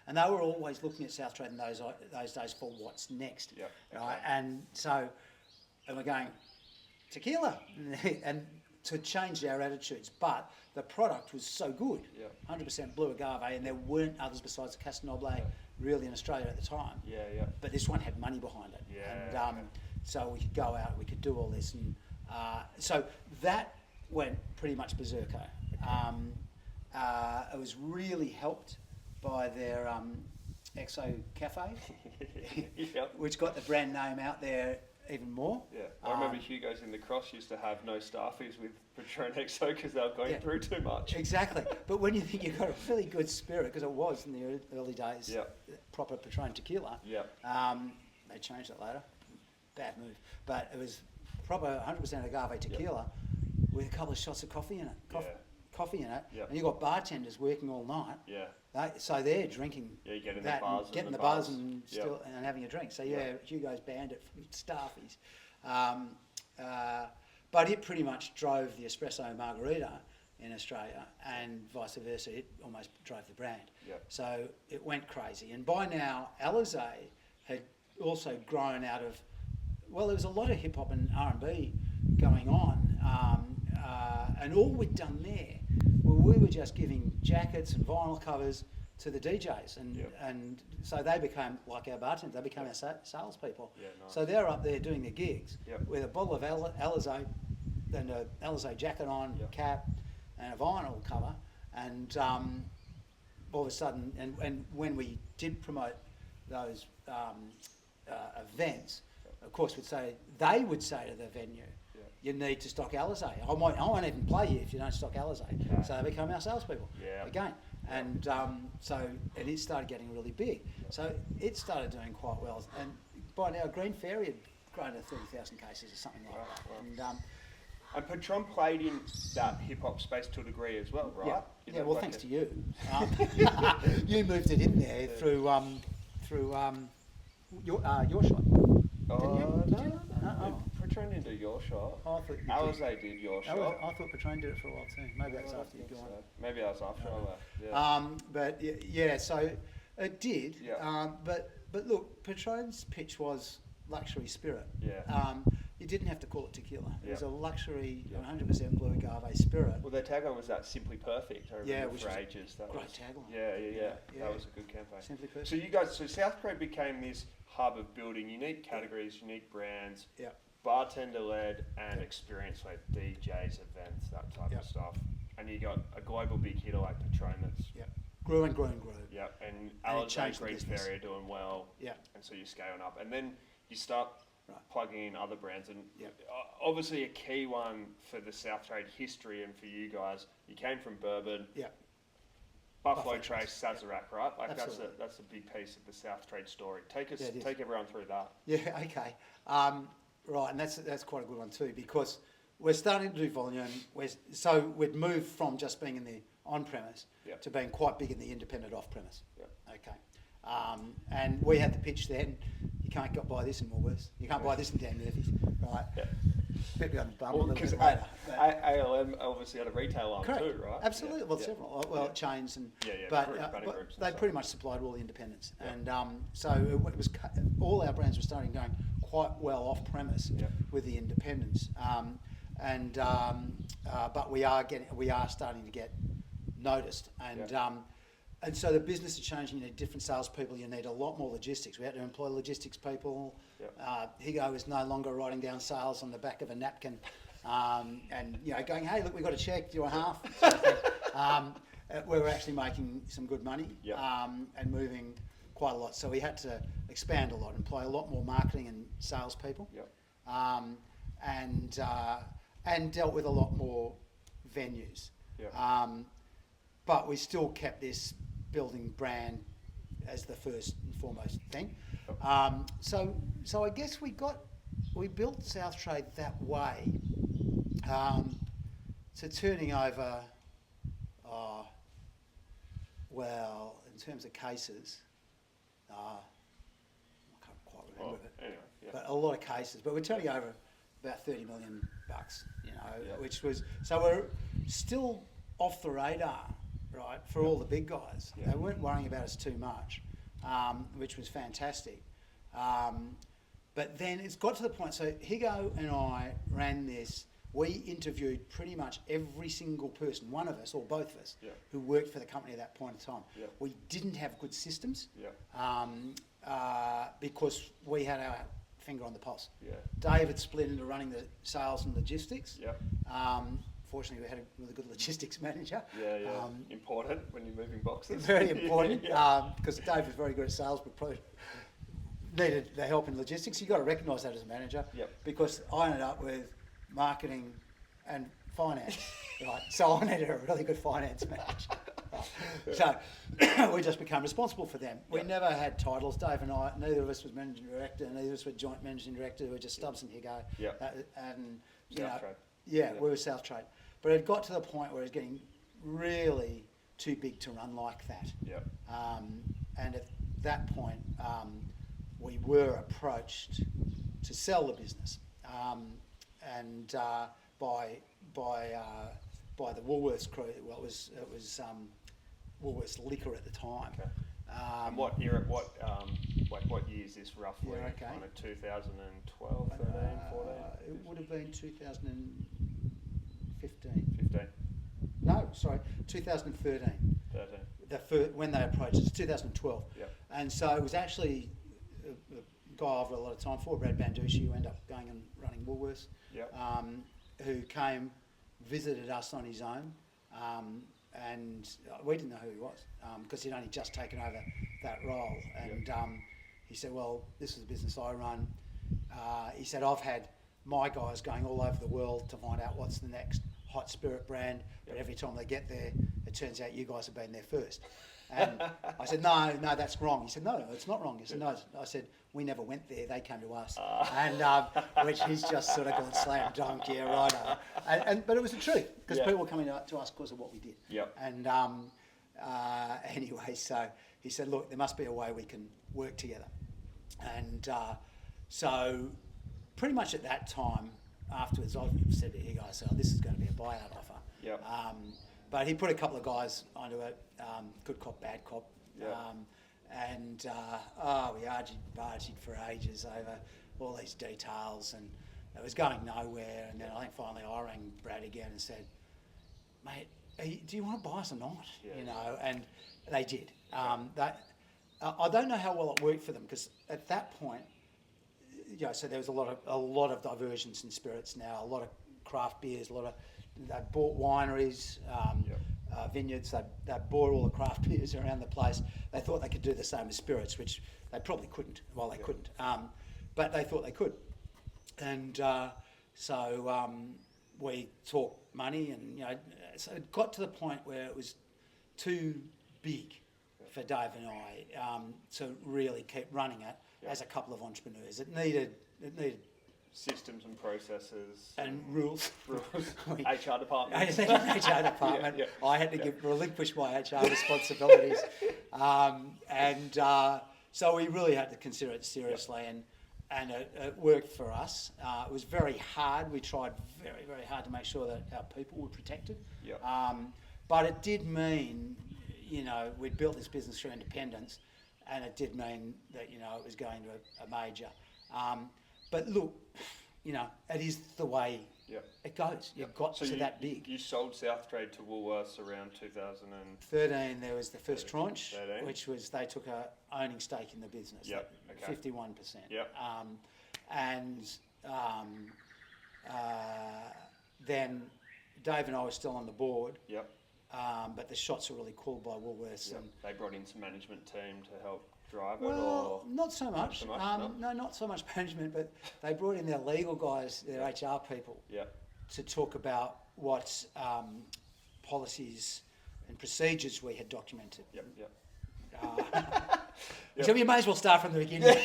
and they were always looking at SouthTrade in those days for what's next. Yeah. Right? And so, and we're going, tequila, and to change our attitudes. But the product was so good, Yeah. 100% blue agave, and there weren't others besides the Casa Noble really in Australia at the time. Yeah, yeah. But this one had money behind it. Yeah, And so we could go out, we could do all this. And so that went pretty much berserko. It was really helped by their Exo Cafe, Yep. which got the brand name out there even more. Yeah, I remember Hugo's in the Cross used to have no staffies with Patron XO because they were going Yeah. through too much. Exactly. But when you think you've got a really good spirit, because it was in the early days, Yep. proper Patron tequila, Yep. they changed it later. Bad move. But it was proper 100% agave tequila with a couple of shots of coffee in it. Coffee in it. Yep. And you've got bartenders working all night. Yeah. So they're drinking Yeah, you get in that the bars and getting and the the buzz bars. and Yep. still and having a drink. So Hugo's banned it from staffies. But it pretty much drove the espresso margarita in Australia, and vice versa. It almost drove the brand. Yep. So it went crazy. And by now, Alizé had also grown out of, well, there was a lot of hip hop and R&B going on. And all we'd done there, we were just giving jackets and vinyl covers to the DJs. And so they became like our bartenders, they became our salespeople. Yeah, nice. So they're up there doing their gigs Yep. with a bottle of Alizé, then an Alizé jacket on, Yep. cap, and a vinyl cover. And all of a sudden, and when we did promote those events, of course, they would say to the venue, you need to stock Alizé. I won't even play you if you don't stock Alizé. Okay. So they become our salespeople again. And and it started getting really big. So it started doing quite well. And by now, Green Fairy had grown to 30,000 cases or something like that. Wow. And Patron played in that hip hop space to a degree as well, right? Yeah. Well, thanks to you. You moved it in there through your shot. Oh, Didn't you? no. Patron didn't do your shot. I thought you did. Alizé did your shot. I thought Patron did it for a while too. Maybe that's after you'd gone. Maybe that was after I left. Yeah. But yeah, so it did. Yeah. But look, Patron's pitch was luxury spirit. Yeah. You didn't have to call it tequila. It was Yeah. a luxury, 100% blue agave spirit. Well, their tagline was that "Simply Perfect." I remember which for was ages. That great was, tagline. Yeah. Yeah. That was a good campaign. Simply perfect. So you guys, SouthTrade became this hub of building unique categories, unique brands, Yeah. bartender-led and experience-led DJs, events, that type Yep. of stuff. And you got a global big hitter like Patron that's Yeah. Grew and grew and grew. yeah, and And it Alizé, changed the Green business. Fairy are doing well. Yeah. And so you're scaling up, and then you start plugging in other brands. And Yep. obviously a key one for the SouthTrade history and for you guys, you came from bourbon, Yeah. Buffalo Buffalo Trace, Trace, Sazerac, right? Like Absolutely. that's a big piece of the SouthTrade story. Take Yeah, it is. take everyone through that. Yeah, okay. Right, and that's quite a good one too, because we're starting to do volume. So we'd moved from just being in the on-premise Yep. to being quite big in the independent off-premise. Yep. Okay. And we had the pitch then, you can't buy this in Woolworths, you can't buy this in Dan Murphy's, right? Yeah. Bit beyond the bum a Well, little because bit later. ALM obviously had a retail arm Correct. too, right? Absolutely. Yeah. Well, Yeah. several. Well, chains and Bunning but groups and they stuff. pretty much supplied all the independents, Yeah. and so it was all our brands were starting going quite well off premise Yeah. with the independents, but we are starting to get noticed, and so the business is changing. You need different salespeople. You need a lot more logistics. We had to employ logistics people. Yep. Higo is no longer writing down sales on the back of a napkin, and going, hey, look, we got a check. Do you want half? Sort of thing. We were actually making some good money, Yep. and moving quite a lot. So we had to expand a lot, employ a lot more marketing and salespeople, Yep. and dealt with a lot more venues. Yep. But we still kept this building brand as the first and foremost thing. So I guess we built SouthTrade that way, to turning over, in terms of cases, I can't quite remember it, Anyway, yeah. but a lot of cases. But we're turning over about $30 million, Yeah. which was, so we're still off the radar, right, for all the big guys. Yeah. They weren't worrying about us too much, which was fantastic. But then it's got to the point, so Higo and I ran this, we interviewed pretty much every single person, one of us or both of us, Yeah. who worked for the company at that point in time. Yeah. We didn't have good systems, Yeah. because we had our finger on the pulse. Yeah. David split into running the sales and logistics. Yeah. Fortunately, we had a really good logistics manager. Yeah. Important when you're moving boxes. Very important, Yeah. because Dave was very good at sales, but probably needed the help in logistics. You've got to recognise that as a manager, Yep. because I ended up with marketing and finance, right? So I needed a really good finance manager. Right. So we just became responsible for them. We Yep. never had titles. Dave and I, neither of us was managing director, neither of us were joint managing director. We were just Stubbs and Higo. Yep. And SouthTrade. yeah, we were SouthTrade. But it got to the point where it was getting really too big to run like that. Yeah. And at that point, we were approached to sell the business, and by the Woolworths crew. Well, it was Woolworths Liquor at the time. Okay. And what era? What year is this roughly? Yeah, okay. Kind of 2012, 13, 14. It would have been 2015. 15, No, sorry, 2013. 13. When they approached us, 2012. Yep. And so it was actually a guy over a lot of time for Brad Banducci, who ended up going and running Woolworths, Yep. who came, visited us on his own, and we didn't know who he was, because he'd only just taken over that role. And he said, well, this is the business I run. He said, I've had my guys going all over the world to find out what's the next hot spirit brand, but every time they get there, it turns out you guys have been there first. And I said, no, that's wrong. He said, no, it's not wrong. He said, no. I said, we never went there. They came to us. And which he's just sort of gone slam dunk, yeah, right. But it was the truth, because people were coming to us because of what we did. Yep. And anyway, so he said, look, there must be a way we can work together. And so pretty much at that time, afterwards, I said to you guys, oh, this is going to be a buyout offer. Yep. But he put a couple of guys onto it, good cop, bad cop. Yep. We argued for ages over all these details, and it was going nowhere. And then I think finally I rang Brad again and said, mate, do you want to buy us or not? Yeah. You know, and they did. I don't know how well it worked for them, because at that point, so there was a lot of diversions in spirits now, a lot of craft beers, they bought wineries, vineyards, they bought all the craft beers around the place. They thought they could do the same with spirits, which they probably couldn't. Well, they couldn't, but they thought they could. And we talked money, and so it got to the point where it was too big for Dave and I to really keep running it as a couple of entrepreneurs. It needed systems and processes and rules. HR department. HR department. Yeah. I had to relinquish my HR responsibilities, so we really had to consider it seriously, and it worked for us. It was very hard. We tried very, very hard to make sure that our people were protected. Yep. But it did mean, we'd built this business through independence, and it did mean that, it was going to a major. But look, it is the way it goes. You've got so to that big. You sold SouthTrade to Woolworths around 2013. There was the first tranche, 13. which was they took a owning stake in the business. Yep. Okay. 51%. Yep. Then Dave and I were still on the board. Yep. But the shots were really called by Woolworths. Yep. And they brought in some management team to help drive it, well, or not so much. No, not so much management, but they brought in their legal guys, their HR people, to talk about what policies and procedures we had documented. So you may as well start from the beginning.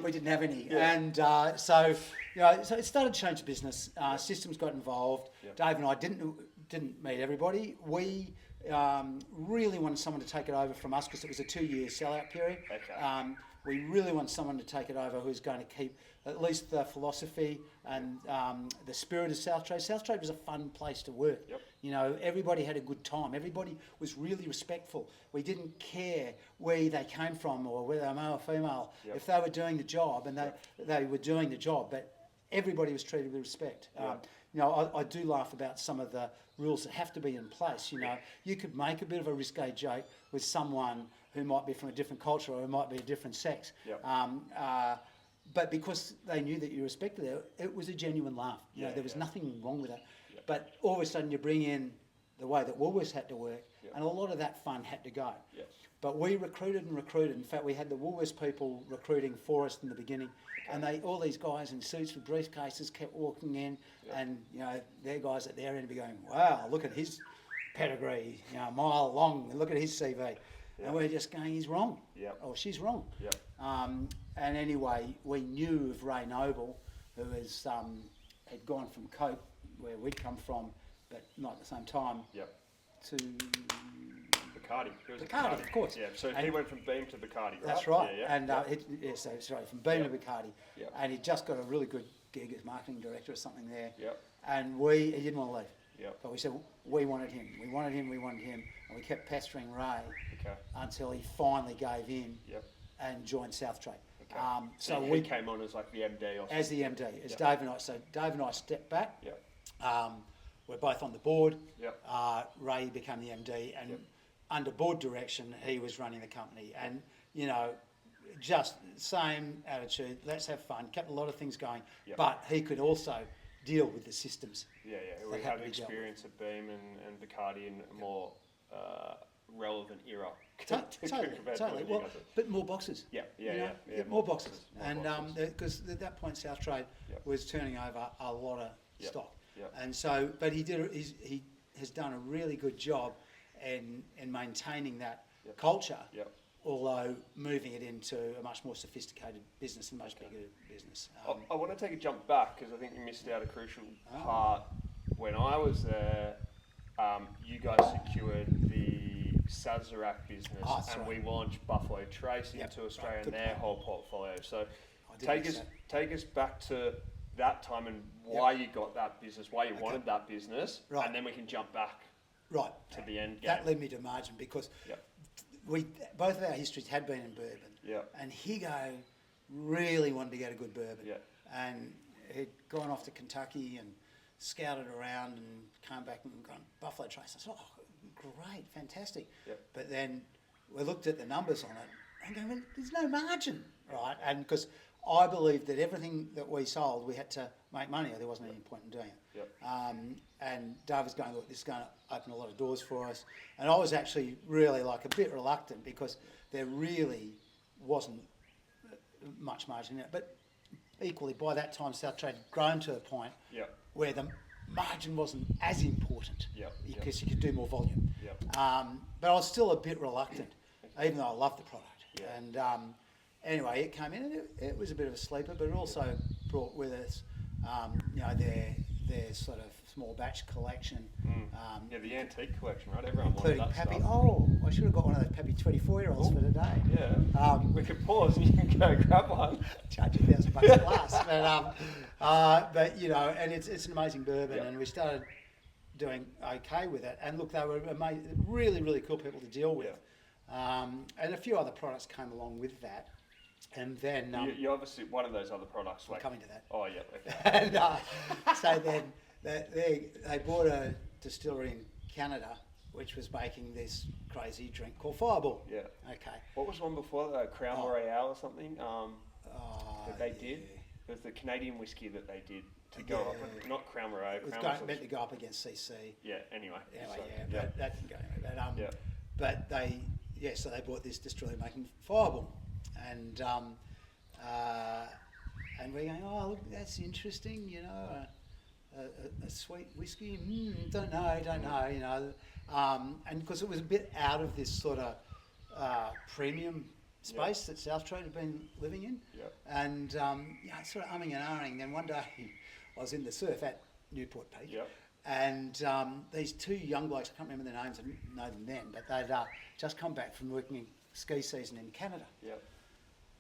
We didn't have any, and so it started to change the business. Systems got involved. Dave and I didn't meet everybody. We really wanted someone to take it over from us because it was a 2-year sellout period. Okay. We really wanted someone to take it over who's going to keep at least the philosophy and the spirit of SouthTrade. SouthTrade was a fun place to work. Yep. Everybody had a good time. Everybody was really respectful. We didn't care where they came from or whether they were male or female. Yep. If they were doing the job, and they were doing the job, but everybody was treated with respect. I do laugh about some of the rules that have to be in place. You could make a bit of a risque joke with someone who might be from a different culture or who might be a different sex. But because they knew that you respected it, it was a genuine laugh. There was nothing wrong with it. But all of a sudden you bring in the way that Woolworths had to work, and a lot of that fun had to go. But we recruited. In fact, we had the Woolworths people recruiting for us in the beginning. And all these guys in suits with briefcases kept walking in, and their guys at their end would be going, "Wow, look at his pedigree, a mile long. Look at his CV," and we're just going, "He's wrong, or she's wrong." And anyway, we knew of Ray Noble, who had gone from Coke, where we'd come from, but not at the same time, to Bacardi. Bacardi, of course. So he went from Beam to Bacardi, right? That's right. From Beam to Bacardi. And he just got a really good gig as marketing director or something there. And he didn't want to leave. But we said, we wanted him, and we kept pestering Ray until he finally gave in and joined SouthTrade. So he came on as like the MD or something? As the MD, as Dave and I. So Dave and I stepped back. We're both on the board. Ray became the MD, and under board direction, he was running the company. And, just same attitude, let's have fun, kept a lot of things going, but he could also deal with the systems. We had experience at Beam and Bacardi in a more relevant era. Totally. Well, but more boxes. More boxes. And because at that point, SouthTrade was turning over a lot of stock. And so, but he has done a really good job in maintaining that culture, although moving it into a much more sophisticated business and much bigger business. I want to take a jump back because I think you missed out a crucial part. When I was there, you guys secured the Sazerac business, and we launched Buffalo Trace into Australia and their whole portfolio. So take us back to that time and why you got that business, why you wanted that business, and then we can jump back to the end game. That led me to margin because both of our histories had been in bourbon, and Higo really wanted to get a good bourbon, and he'd gone off to Kentucky and scouted around and came back and gone Buffalo Trace. I said, "Oh, great, fantastic," but then we looked at the numbers on it and going, "Well, there's no margin, right?" And because I believed that everything that we sold, we had to make money, or there wasn't any point in doing it. And Dave was going, "Look, this is going to open a lot of doors for us." And I was actually really like a bit reluctant because there really wasn't much margin in it. But equally, by that time, SouthTrade had grown to a point Yep. where the margin wasn't as important Yep. because you could do more volume. Yep. But I was still a bit reluctant, even though I loved the product. Yeah. And anyway, it came in and it was a bit of a sleeper, but it also brought with us, their sort of small batch collection. The antique collection, right? Everyone wanted Including that Pappy. stuff. Oh, I should have got one of those Pappy 24-year-olds for today. Yeah. We could pause and you can go grab one. Charge $1,000 a glass. But and it's an amazing bourbon, Yep. and we started doing okay with it. And look, they were really, really cool people to deal with. And a few other products came along with that. And then You obviously one of those other products. we're coming to that. Oh yeah. Okay. And so then they bought a distillery in Canada, which was making this crazy drink called Fireball. Yeah. Okay. What was one before that? Crown Royale or something? That they did. Yeah. It was the Canadian whiskey that they did to go Yeah. up. Not Crown Royale. It was meant to go up against CC. Yeah. Anyway. But that didn't go anywhere. But, But so they bought this distillery making Fireball, and we're going, oh look, that's interesting, a sweet whiskey. Don't know, and because it was a bit out of this sort of premium space that SouthTrade had been living in, and sort of umming and ahhing. Then one day I was in the surf at Newport Peak. And these two young blokes, I can't remember their names, I didn't know them then, but they'd just come back from working in ski season in Canada.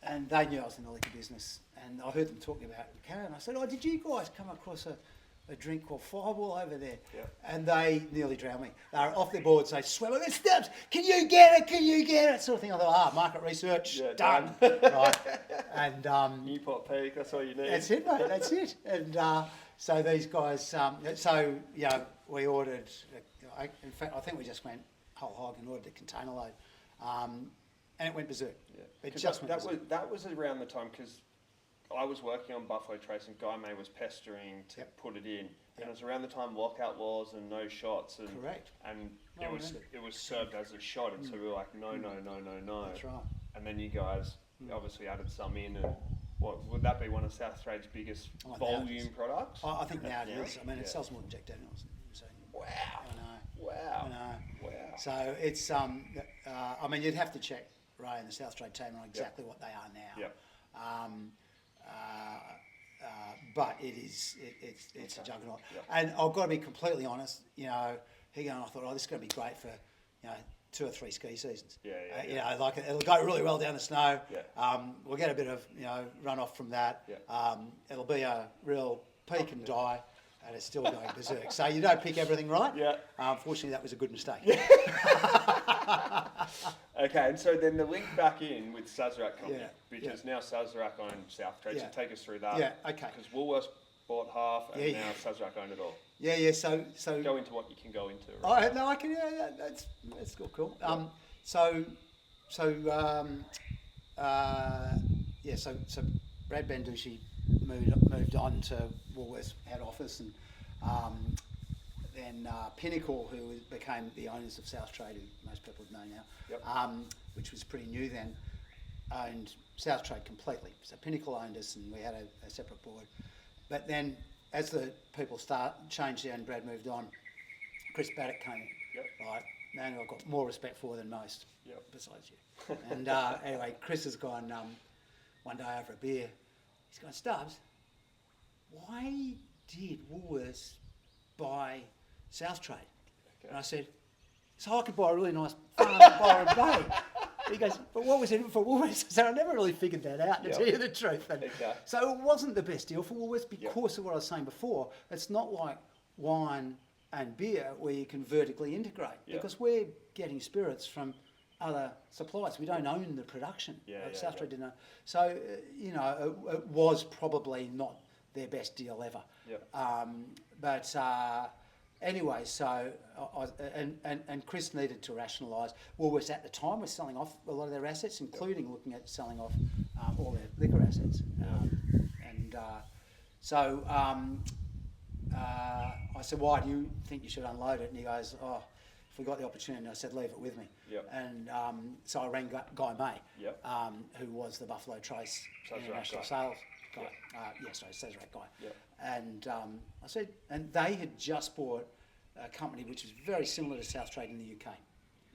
And they knew I was in the liquor business, and I heard them talking about Canada, and I said, oh, did you guys come across a drink called Fireball over there? And they nearly drowned me. They were off their boards, they swam, I go, Stubbs, can you get it? Sort of thing. I thought, market research, done. Right. And Newport Peak, that's all you need. that's it, mate, that's it. And so these guys, we ordered, in fact, I think we just went whole hog and ordered a container load. And it went berserk. It just went berserk. That was around the time, because I was working on Buffalo Trace and Guy May was pestering to put it in. And it was around the time lockout laws and no shots. And, correct. And it was served as a shot. And so we were like, no. That's right. And then you guys obviously added some in. And what would that be one of SouthTrade's biggest volume products? I think now it is. I mean, it sells more than Jack Daniels. So, Wow. I know. So it's, I mean, you'd have to check Ray and the SouthTrade team on exactly what they are now. But it's a juggernaut. And I've got to be completely honest, I thought, this is going to be great for, 2 or 3 ski seasons. Like it'll go really well down the snow. We'll get a bit of, runoff from that. It'll be a real peak and die. And it's still going berserk. So you don't pick everything right. Unfortunately, that was a good mistake. Okay, and so then the link back in with Sazerac Company, because now Sazerac owns SouthTrade. So take us through that. Okay. Because Woolworths bought half, and now Sazerac owned it all. So go into what you can go into. Right? No, I can. That's cool. So Brad Banducci moved on to Woolworths head office, and then Pinnacle, who became the owners of SouthTrade, who most people know now, which was pretty new then, owned SouthTrade completely. So Pinnacle owned us, and we had a separate board. But then, as the people changed there and Brad moved on, Chris Baddock came in. Right, man, who I've got more respect for than most, besides you. And anyway, Chris has gone one day over a beer. He's gone, Stubbs, why did Woolworths buy SouthTrade? And I said, so I could buy a really nice farm in Byron Bay. He goes, but what was in it for Woolworths? So I never really figured that out, to tell you the truth. And so it wasn't the best deal for Woolworths because of what I was saying before. It's not like wine and beer where you can vertically integrate because we're getting spirits from other suppliers. We don't own the production. SouthTrade didn't own. So, it was probably not their best deal ever. Anyway, so and Chris needed to rationalise. Woolworths at the time was selling off a lot of their assets, including looking at selling off all their liquor assets. I said, why do you think you should unload it? And he goes, if we got the opportunity. And I said, leave it with me. And so I rang Guy May, who was the Buffalo Trace International Sales guy. Sazerac guy. Yeah. And I said, and they had just bought a company which was very similar to SouthTrade in the UK.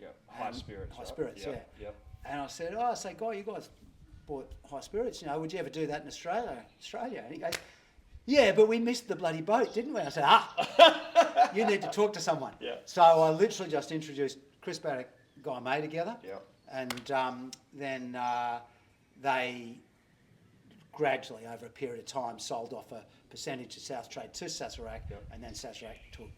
Yeah. High Spirits. High right? Spirits, yeah. Yeah. And I said, Guy, you guys bought High Spirits, would you ever do that in Australia? And he goes, yeah, but we missed the bloody boat, didn't we? I said, you need to talk to someone. Yeah. So I literally just introduced Chris Barrett, Guy May together. Yeah. And then they gradually, over a period of time, sold off a percentage of SouthTrade to Sazerac, and then Sazerac took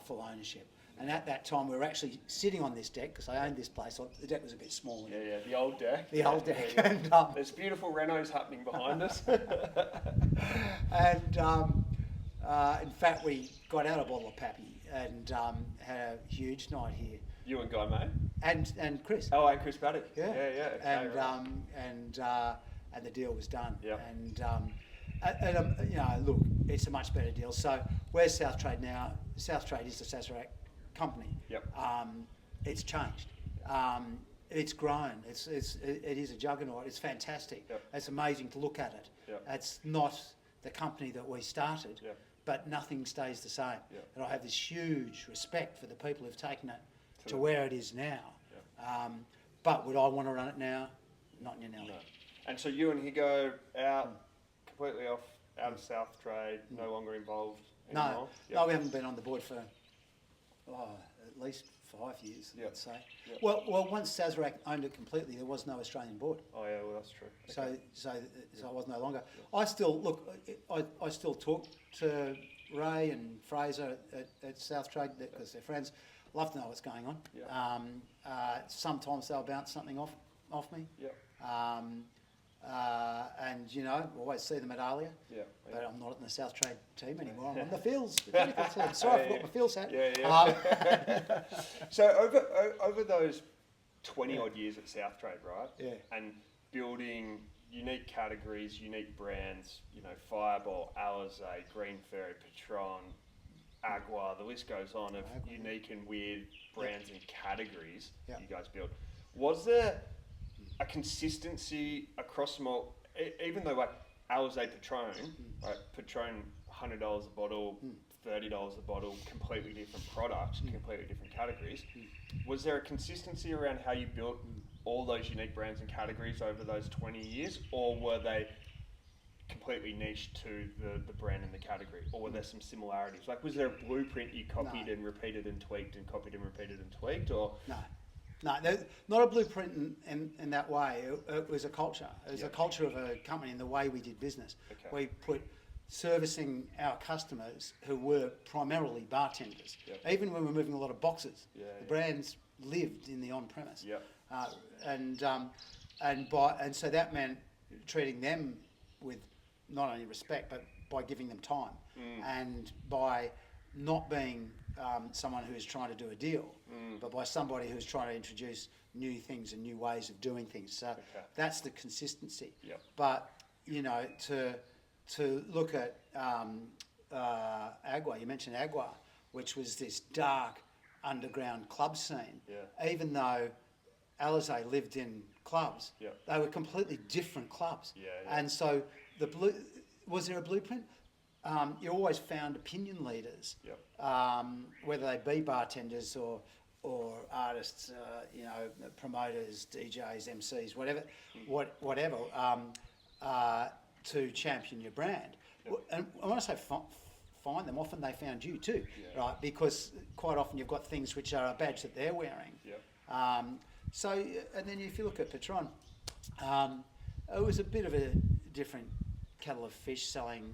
full ownership. And at that time, we were actually sitting on this deck, because I owned this place. The deck was a bit small. Yeah, the old deck. The old deck. Yeah. And, there's beautiful renos happening behind us. and in fact, we got out a bottle of Pappy and had a huge night here. You and Guy May? And Chris. Oh, and Chris Paddock. Yeah. Okay, And right. and the deal was done. Yeah. And look, it's a much better deal. So where's SouthTrade now? SouthTrade is the Sazerac company. Yep. It's changed. It's grown. It is a juggernaut. It's fantastic. Yep. It's amazing to look at it. Yep. It's not the company that we started, Yep. but nothing stays the same. Yep. And I have this huge respect for the people who've taken it to the- where it is now. Yep. But would I want to run it now? Not in Nelly. No. And so you and he go out completely out of SouthTrade, no longer involved anymore? No, Yep. no, we haven't been on the board for at least 5 years, Yep. I'd say. Yep. Well, once Sazerac owned it completely, there was no Australian board. Oh yeah, well that's true. Okay. So I was no longer. I still I still talk to Ray and Fraser at SouthTrade because they're friends. Love to know what's going on. Yeah. Sometimes they'll bounce something off me. Yep. And always see them at Alia. Yeah. But I'm not in the SouthTrade team anymore. I'm on the Feels Botanical team. Sorry, I forgot my Feels hat. Yeah. So over those 20 odd years at SouthTrade, right? Yeah. And building unique categories, unique brands, Fireball, Alizé, Green Fairy, Patron, Agua, the list goes on of unique and weird brands and categories you guys built. Was there a consistency across them all, even though like Alizé Patron, right, Patron $100 a bottle, $30 a bottle, completely different products, completely different categories. Was there a consistency around how you built all those unique brands and categories over those 20 years, or were they completely niche to the brand and the category, or were there some similarities? Like, was there a blueprint you copied and repeated and tweaked and copied and repeated and tweaked, or? No, not a blueprint in that way. It was a culture. It was a culture of a company and the way we did business. Okay. We put servicing our customers who were primarily bartenders. Yep. Even when we were moving a lot of boxes, the yeah. brands lived in the on-premise. Yep. And so that meant treating them with not only respect, but by giving them time and by not being someone who is trying to do a deal, but by somebody who's trying to introduce new things and new ways of doing things. So that's the consistency. Yep. But to look at Agua, you mentioned Agua, which was this dark underground club scene. Yeah. Even though Alizé lived in clubs, they were completely different clubs. And so was there a blueprint? You always found opinion leaders, whether they be bartenders or artists, promoters, DJs, MCs, whatever, to champion your brand. And when I say find them, often they found you too, right? Because quite often you've got things which are a badge that they're wearing. So, and then if you look at Patron, it was a bit of a different kettle of fish selling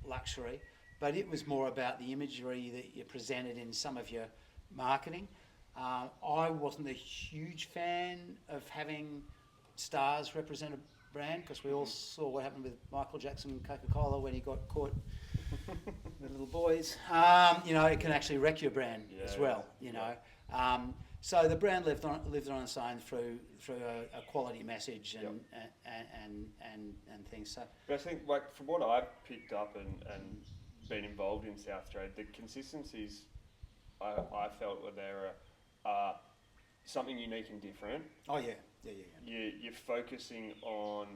luxury, but it was more about the imagery that you presented in some of your marketing. I wasn't a huge fan of having stars represent a brand because we all saw what happened with Michael Jackson and Coca-Cola when he got caught with little boys. It can actually wreck your brand as well. So the brand lived on its own through a quality message and things. So, but I think, like, from what I've picked up and been involved in SouthTrade, the consistencies I felt were there are something unique and different. Oh yeah. You're focusing on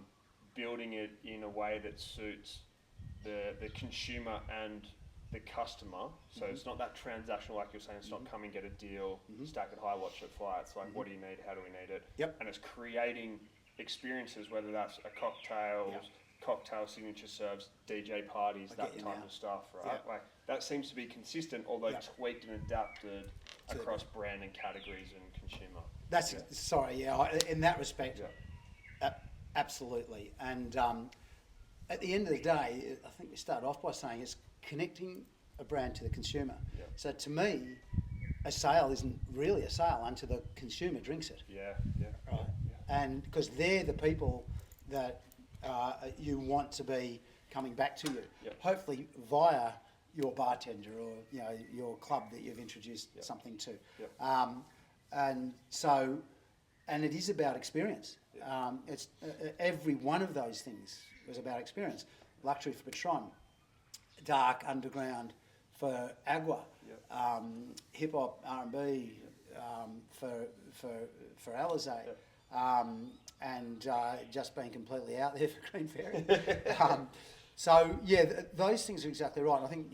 building it in a way that suits the consumer and the customer. So it's not that transactional, like you're saying. It's not come and get a deal, stack it high, watch it fly. It's like, what do you need? How do we need it? Yep. And it's creating experiences, whether that's a cocktail, cocktail signature serves, DJ parties, that type of stuff, right? Yep. Like that seems to be consistent, although tweaked and adapted across brand and categories and consumer. That's in that respect, absolutely. And at the end of the day, I think we started off by saying it's connecting a brand to the consumer. Yeah. So to me, a sale isn't really a sale until the consumer drinks it. Yeah. Right. And because they're the people that you want to be coming back to you, hopefully via your bartender or your club that you've introduced something to. And it is about experience. It's every one of those things was about experience. Luxury for Patron, dark underground for Agua, hip hop R&B for Alizé, and just being completely out there for Green Fairy. Those things are exactly right. I think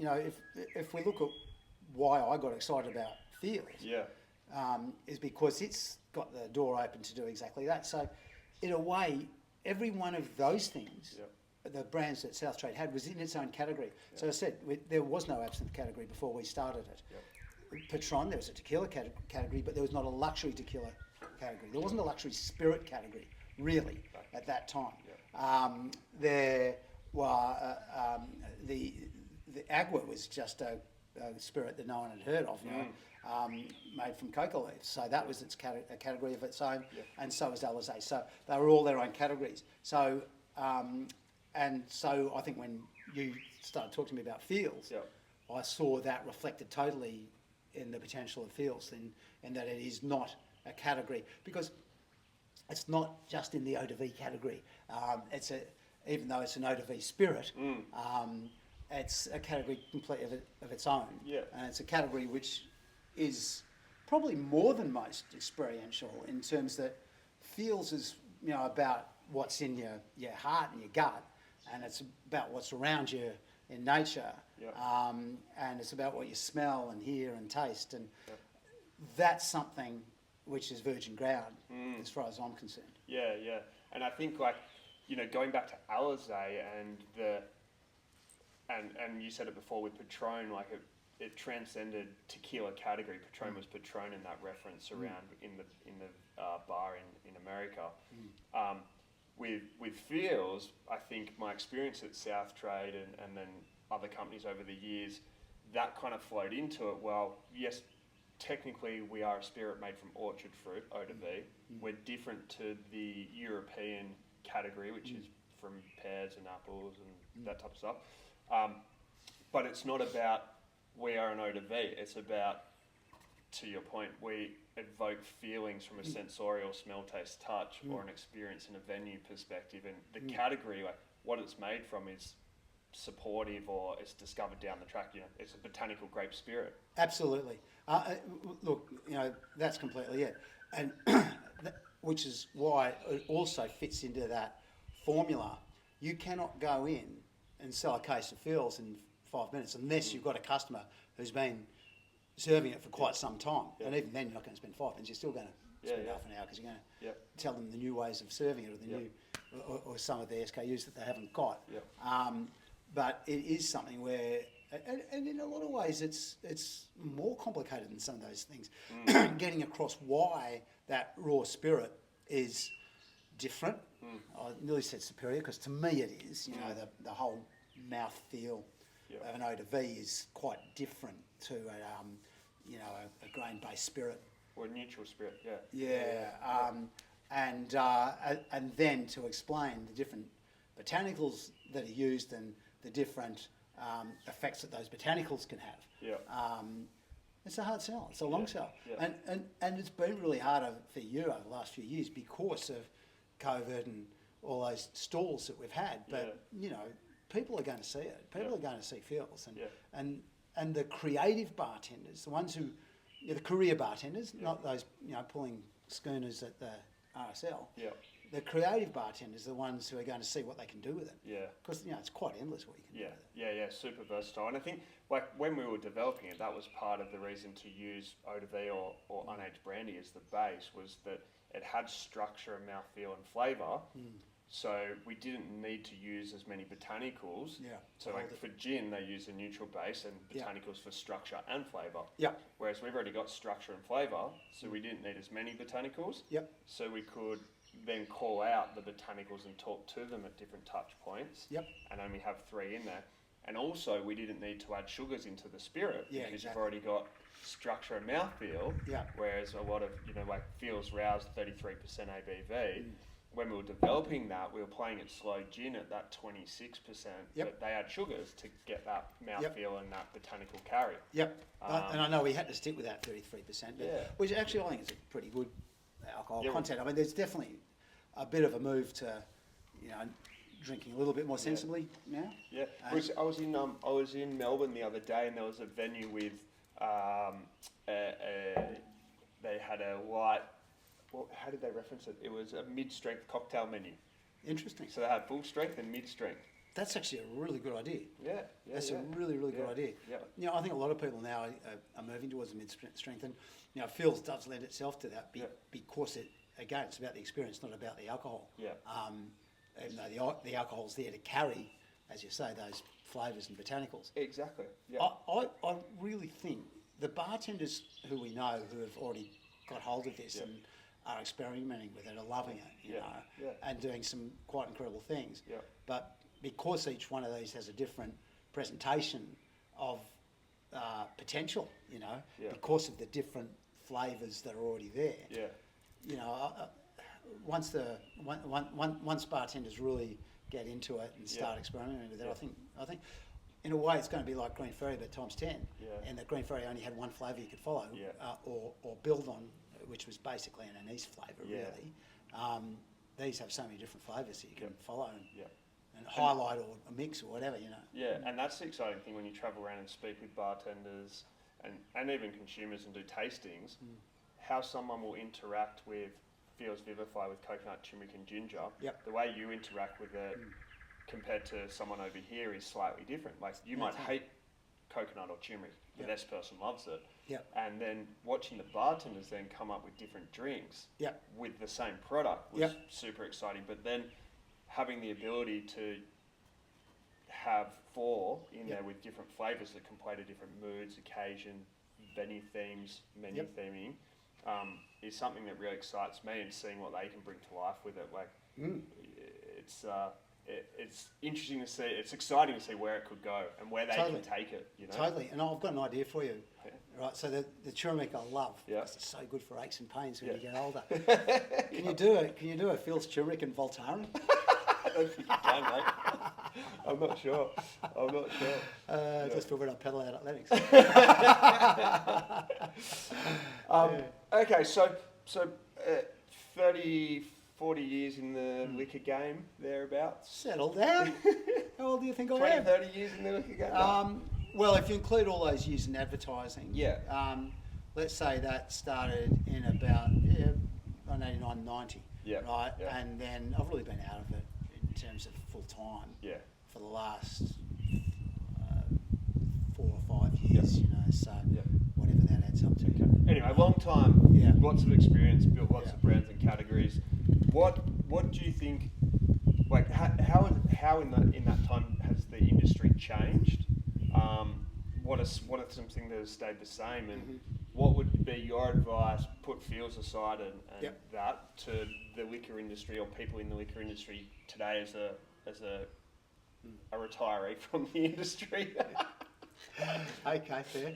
if we look at why I got excited about Feels, is because it's got the door open to do exactly that. So, in a way, every one of those things, the brands that SouthTrade had, was in its own category. So I said there was no absinthe category before we started it. Patron, there was a tequila category, but there was not a luxury tequila category. There wasn't a luxury spirit category, really, at that time. There were the Agua was just a spirit that no one had heard of, made from coca leaves. So that was its a category of its own, and so was Alizé. So they were all their own categories. So and so I think when you started talking to me about Feels, I saw that reflected totally in the potential of Feels, in that it is not a category, because it's not just in the eau de vie category. Even though it's an eau de vie spirit, it's a category completely of its own. And it's a category which is probably more than most experiential, in terms that Feels is about what's in your heart and your gut, and it's about what's around you in nature, and it's about what you smell and hear and taste, and that's something which is virgin ground as far as I'm concerned. And I think, like, going back to Alizé and you said it before with Patron, like it transcended tequila category. Patron was Patron in that reference around in the bar in America. With Feels, I think my experience at SouthTrade and then other companies over the years, that kind of flowed into it. Well, yes, technically we are a spirit made from orchard fruit, eau de vie. We're different to the European category, which is from pears and apples and that type of stuff. But it's not about we are an eau de vie. It's about, to your point, we evoke feelings from a sensorial smell, taste, touch, or an experience in a venue perspective. And the category, like what it's made from, is supportive, or it's discovered down the track. It's a botanical grape spirit. Absolutely. Look, that's completely it. And which is why it also fits into that formula. You cannot go in and sell a case of Feels in 5 minutes unless you've got a customer who's been serving it for quite some time. And even then, you're not going to spend 5 minutes. You're still going to spend half an hour, because you're going to tell them the new ways of serving it, or the new, or some of the SKUs that they haven't got. But it is something where, and in a lot of ways, it's more complicated than some of those things. Getting across why that raw spirit is different. I nearly said superior, because to me it is. The whole mouth feel of an eau de vie is quite different to a grain-based spirit. Or a neutral spirit, And then to explain the different botanicals that are used and the different effects that those botanicals can have. It's a hard sell. It's a long sell. And it's been really harder for you over the last few years because of COVID and all those stalls that we've had. But, people are going to see it. People are going to see Feels. And the creative bartenders, the ones who, the career bartenders, not those, pulling schooners at the RSL. the creative bartenders are the ones who are going to see what they can do with it. Yeah. Because, it's quite endless what you can do with it. Yeah, super versatile. And I think, like, when we were developing it, that was part of the reason to use eau de vie or unaged brandy as the base, was that it had structure and mouthfeel and flavour. So we didn't need to use as many botanicals. Yeah. So like for gin, they use a neutral base and botanicals for structure and flavour. Yeah. Whereas we've already got structure and flavour, so we didn't need as many botanicals. Yep. So we could then call out the botanicals and talk to them at different touch points. Yep. And only have 3 in there. And also we didn't need to add sugars into the spirit because you've already got structure and mouthfeel. Yeah. Whereas a lot of, like Feels Rouse, 33% ABV. When we were developing that, we were playing it slow gin at that 26%, but they add sugars to get that mouthfeel and that botanical carry. Yep. And I know we had to stick with that 33%, which actually I think is a pretty good alcohol content. I mean, there's definitely a bit of a move to, drinking a little bit more sensibly now. Yeah. I was in Melbourne the other day, and there was a venue with they had a light. Well, how did they reference it? It was a mid-strength cocktail menu. Interesting. So they had full strength and mid-strength. That's actually a really good idea. Yeah. That's a really, really good idea. Yeah. I think a lot of people now are moving towards the mid-strength, and Feels does lend itself to that because it's about the experience, not about the alcohol. Yeah. Even though the alcohol's there to carry, as you say, those flavours and botanicals. Exactly. Yeah. I really think the bartenders who we know who have already got hold of this and are experimenting with it, are loving it, you know, and doing some quite incredible things. Yeah. But because each one of these has a different presentation of potential, because of the different flavours that are already there. Yeah. Once bartenders really get into it and start experimenting with it, I think in a way it's going to be like Green Ferry but times 10. Yeah. And that Green Ferry only had one flavour you could follow or build on, which was basically an anise flavour, really. These have so many different flavours that you can follow and highlight or a mix or whatever, Yeah, and that's the exciting thing when you travel around and speak with bartenders and even consumers and do tastings, how someone will interact with Feels Vivify with coconut, turmeric and ginger. Yep. The way you interact with it compared to someone over here is slightly different. Like you might hate coconut or turmeric, but this person loves it. Yep. And then watching the bartenders then come up with different drinks with the same product was super exciting. But then having the ability to have 4 in there with different flavours that can play to different moods, occasion, venue themes, menu theming, is something that really excites me, and seeing what they can bring to life with it. Like it's interesting to see. It's exciting to see where it could go and where they can take it. Totally. And I've got an idea for you. Right. So the turmeric I love. Because it's so good for aches and pains when you get older. Can you do a Feels turmeric and Voltaren? I don't think you can, mate. I'm not sure. Just for when I pedal out athletics. Okay, so 30, 40 years in the liquor game, thereabouts? Settle down. How old do you think I 20, am? 30 years in the liquor game? Well, if you include all those years in advertising, let's say that started in about 89, 90, right? Yeah. And then I've really been out of it in terms of full time for the last 4 or 5 years, so whatever that adds up to. Okay. Anyway, long time, lots of experience, built lots of brands and categories. What do you think, like how in that time has the industry changed? What are some things that have stayed the same, and what would be your advice, put Feels aside and that, to the liquor industry or people in the liquor industry today as a retiree from the industry? Okay, fair.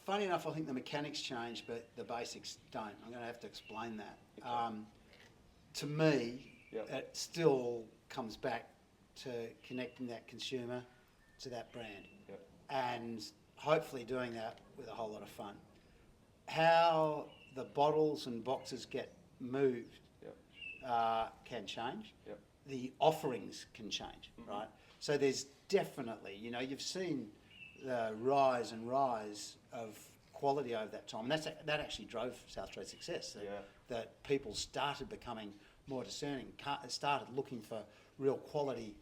Funny enough, I think the mechanics change, but the basics don't. I'm going to have to explain that. Okay. To me, it still comes back to connecting that consumer to that brand, and hopefully doing that with a whole lot of fun. How the bottles and boxes get moved can change. The offerings can change, right? So there's definitely, you've seen the rise of quality over that time. And that actually drove SouthTrade's success. That people started becoming more discerning, started looking for real quality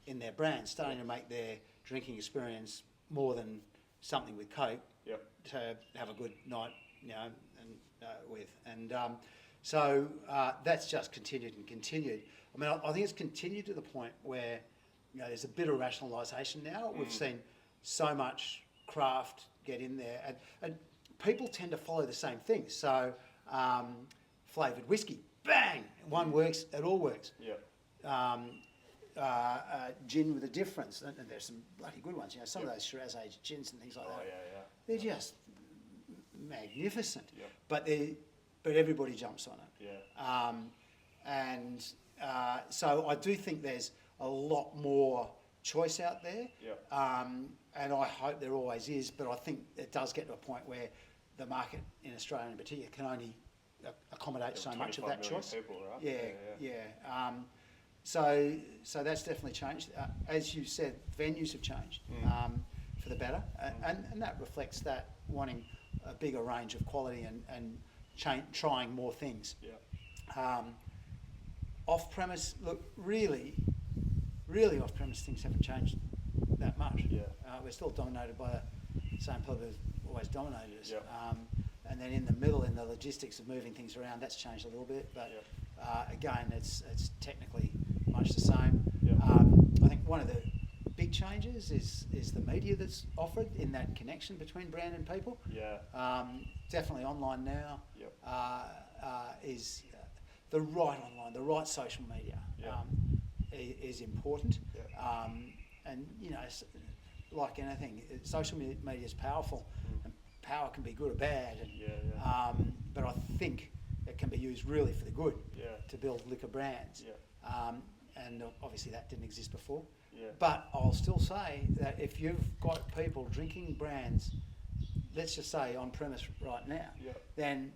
in their brands, starting to make their drinking experience more than something with Coke to have a good night, with. And so that's just continued and continued. I mean, I think it's continued to the point where, there's a bit of rationalisation now. We've seen so much craft get in there, and people tend to follow the same things. So, flavoured whiskey, bang, one works, it all works. Gin with a difference, and there's some bloody good ones. Some of those Shiraz-aged gins and things like that. They're just magnificent. But everybody jumps on it. So I do think there's a lot more choice out there. And I hope there always is, but I think it does get to a point where the market in Australia in particular can only accommodate so much of that choice. People, right? So that's definitely changed. As you said, venues have changed for the better, and that reflects that wanting a bigger range of quality and trying more things. Off-premise, look, really off-premise things haven't changed that much. We're still dominated by the same people who've always dominated us. And then in the middle, in the logistics of moving things around, that's changed a little bit. But again, it's technically much the same. I think one of the big changes is the media that's offered in that connection between brand and people. Definitely online now is the right online, the right social media is important. And like anything, social media is powerful, and power can be good or bad. And, but I think it can be used really for the good to build liquor brands. And obviously that didn't exist before. But I'll still say that if you've got people drinking brands, let's just say on premise right now, then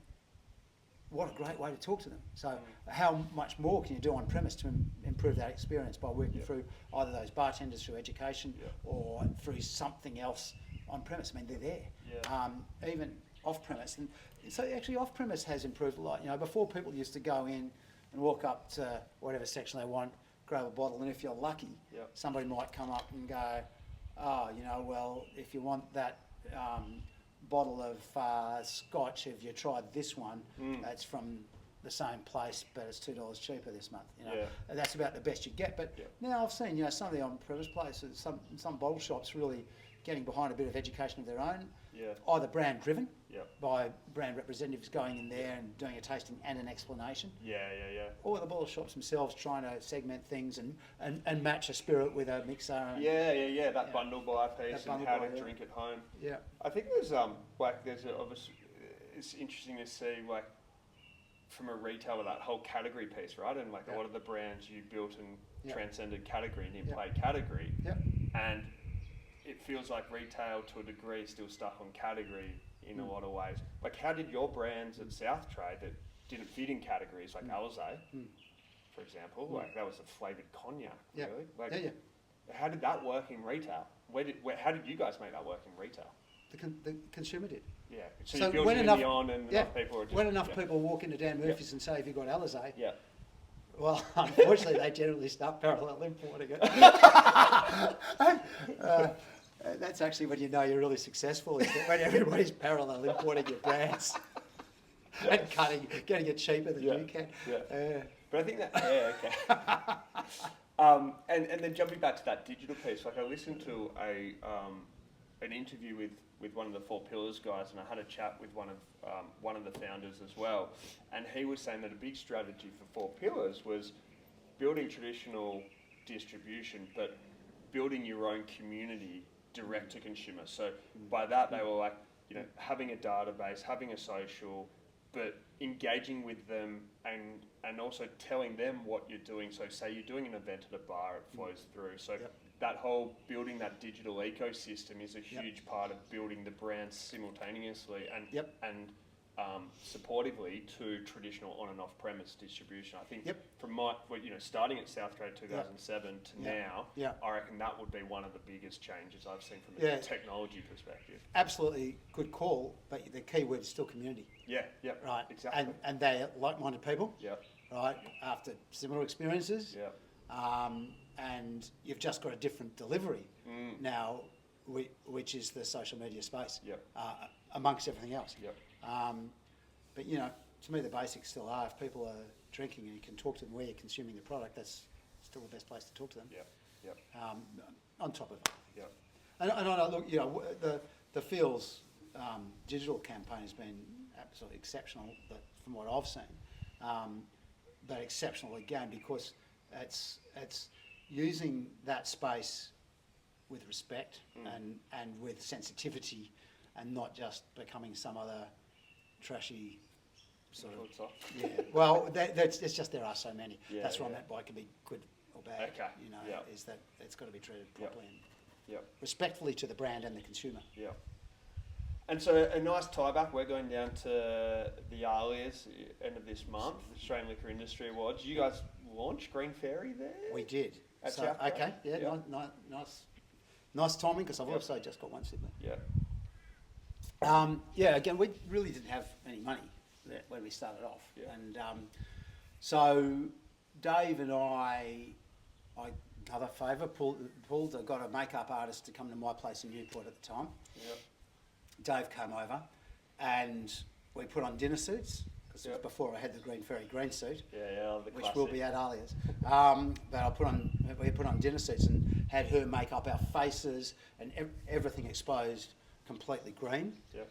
what a great way to talk to them. So how much more can you do on premise to improve that experience by working through either those bartenders through education or through something else on premise? I mean, they're there. Even off premise. And so actually off premise has improved a lot. Before people used to go in and walk up to whatever section they want, grab a bottle, and if you're lucky, somebody might come up and go, well, if you want that bottle of scotch, have you tried this one? It's from the same place, but it's $2 cheaper this month. And that's about the best you get. But now I've seen, some of the on-premise places, some bottle shops really getting behind a bit of education of their own, either brand driven by brand representatives going in there and doing a tasting and an explanation, or the bottle shops themselves trying to segment things and match a spirit with a mixer. And, that bundle buy piece and how to drink at home. I think there's obviously it's interesting to see from a retailer that whole category piece, right? And a lot of the brands you built and transcended category and you played category, and it feels like retail to a degree is still stuck on category in a lot of ways. How did your brands at SouthTrade that didn't fit in categories like Alizé, for example, that was a flavoured cognac, really? How did that work in retail? How did you guys make that work in retail? The consumer did. So you built it in the on and enough people are just... When enough people walk into Dan Murphy's and say, have you got Alizé? Well, unfortunately, they generally start parallel importing it. That's actually when you know you're really successful, is when everybody's parallel importing your brands and getting it cheaper than you can. But I think that, and then jumping back to that digital piece, I listened to an interview with one of the Four Pillars guys, and I had a chat with one of the founders as well, and he was saying that a big strategy for Four Pillars was building traditional distribution, but building your own community direct to consumer. So by that they were having a database, having a social, but engaging with them and also telling them what you're doing. So say you're doing an event at a bar, it flows through. So that whole building that digital ecosystem is a huge part of building the brand simultaneously and supportively to traditional on and off premise distribution. I think Yep. from starting at SouthTrade 2007 to now, I reckon that would be one of the biggest changes I've seen from a technology perspective. Absolutely good call, but the key word is still community. Yeah, yeah, Right. exactly. And they're like-minded people. Yeah, Right. After similar experiences. yeah, And you've just got a different delivery now, which is the social media space. Yep. Amongst everything else. Yep. But you know, to me, the basics still are. If people are drinking and you can talk to them where you're consuming the product, that's still the best place to talk to them. yeah, yeah, On top of it. yeah. And I know, look, you know, the Feels digital campaign has been absolutely exceptional, from what I've seen. But exceptional again because it's using that space with respect and with sensitivity, and not just becoming some other trashy sort of. Yeah. Well, it's just there are so many. Yeah, that's what I meant by it can be good or bad. Okay. You know, is that it's got to be treated properly and respectfully to the brand and the consumer. Yeah. And so a nice tie back. We're going down to the Alias end of this month, Australian Liquor Industry Awards. You guys launched Green Fairy there? We did. At So, SouthTrade? okay, yeah, nice timing because I've also just got one sitting Yeah. there. Again, we really didn't have any money when we started off, Yeah. and so Dave and I another favour, pulled. I got a makeup artist to come to my place in Newport at the time. Yeah. Dave came over, and we put on dinner suits. Because it was before I had the Green Fairy green suit, which will be at Alias. But we put on dinner suits and had her make up our faces and everything exposed, completely green. Yeah.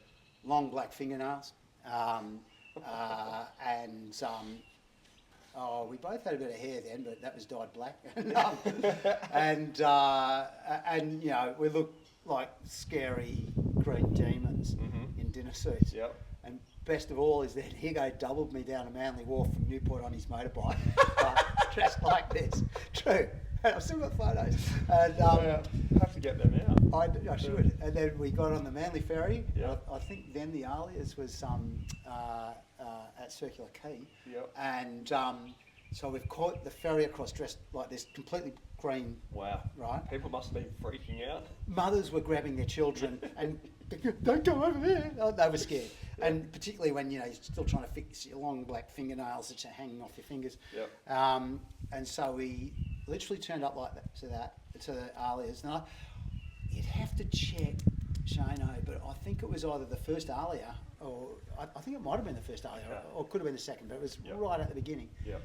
Long black fingernails, we both had a bit of hair then, but that was dyed black. and you know, we looked like scary green demons in dinner suits. Yep. And best of all is that Higo doubled me down a Manly Wharf from Newport on his motorbike, dressed like this. True. And I've still got photos. And have to get them out. I should. And then we got on the Manly Ferry. Yeah. I think then the Alias was at Circular Quay. Yep. And so we've caught the ferry across dressed like this, completely green. Wow. Right. People must have been freaking out. Mothers were grabbing their children and don't go over there. Oh, they were scared. And particularly when, you know, you're still trying to fix your long black fingernails that are hanging off your fingers. Yep. And so we literally turned up like that to the Alias. Now, you'd have to check, Shano, but I think it was either the first Alia, or I think it might have been the first Alia, or it could have been the second, but it was right at the beginning. Yep.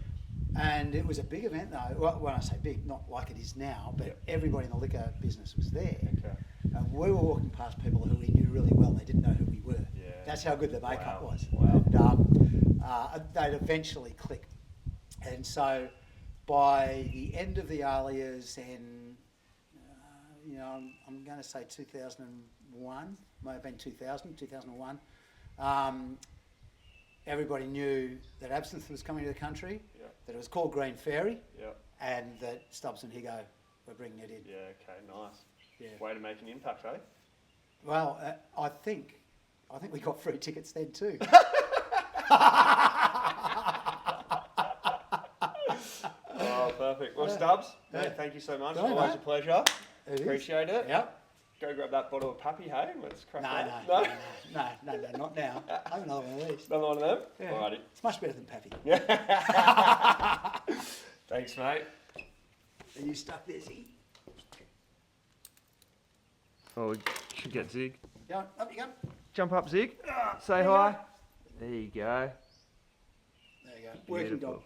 And it was a big event though. Well, when I say big, not like it is now, but everybody in the liquor business was there. Okay. And we were walking past people who we knew really well. They didn't know who we were. Yeah. That's how good the makeup was. Wow. And they'd eventually click. And so by the end of the Alias in, you know, I'm going to say 2001, might have been 2001, everybody knew that absinthe was coming to the country, that it was called Green Fairy, and that Stubbs and Higo were bringing it in. Yeah, okay, nice. Yeah. Way to make an impact, eh? Well, I think we got free tickets then too. Oh, perfect. Well, Stubbs, mate, thank you so much. No, Always mate. a pleasure. It is. Appreciate it. Yep. Go grab that bottle of Pappy, hey? Let's crack No, that. no, not now. I have another one of these. Another one of them? Yeah. Alrighty. It's much better than Pappy. Thanks, mate. Are you stuck there, Ziggy? Oh, we should get Zig. Go on, up you go. Jump up, Zig. Say there you hi. go. There you go. There you go. Working Beautiful. dog.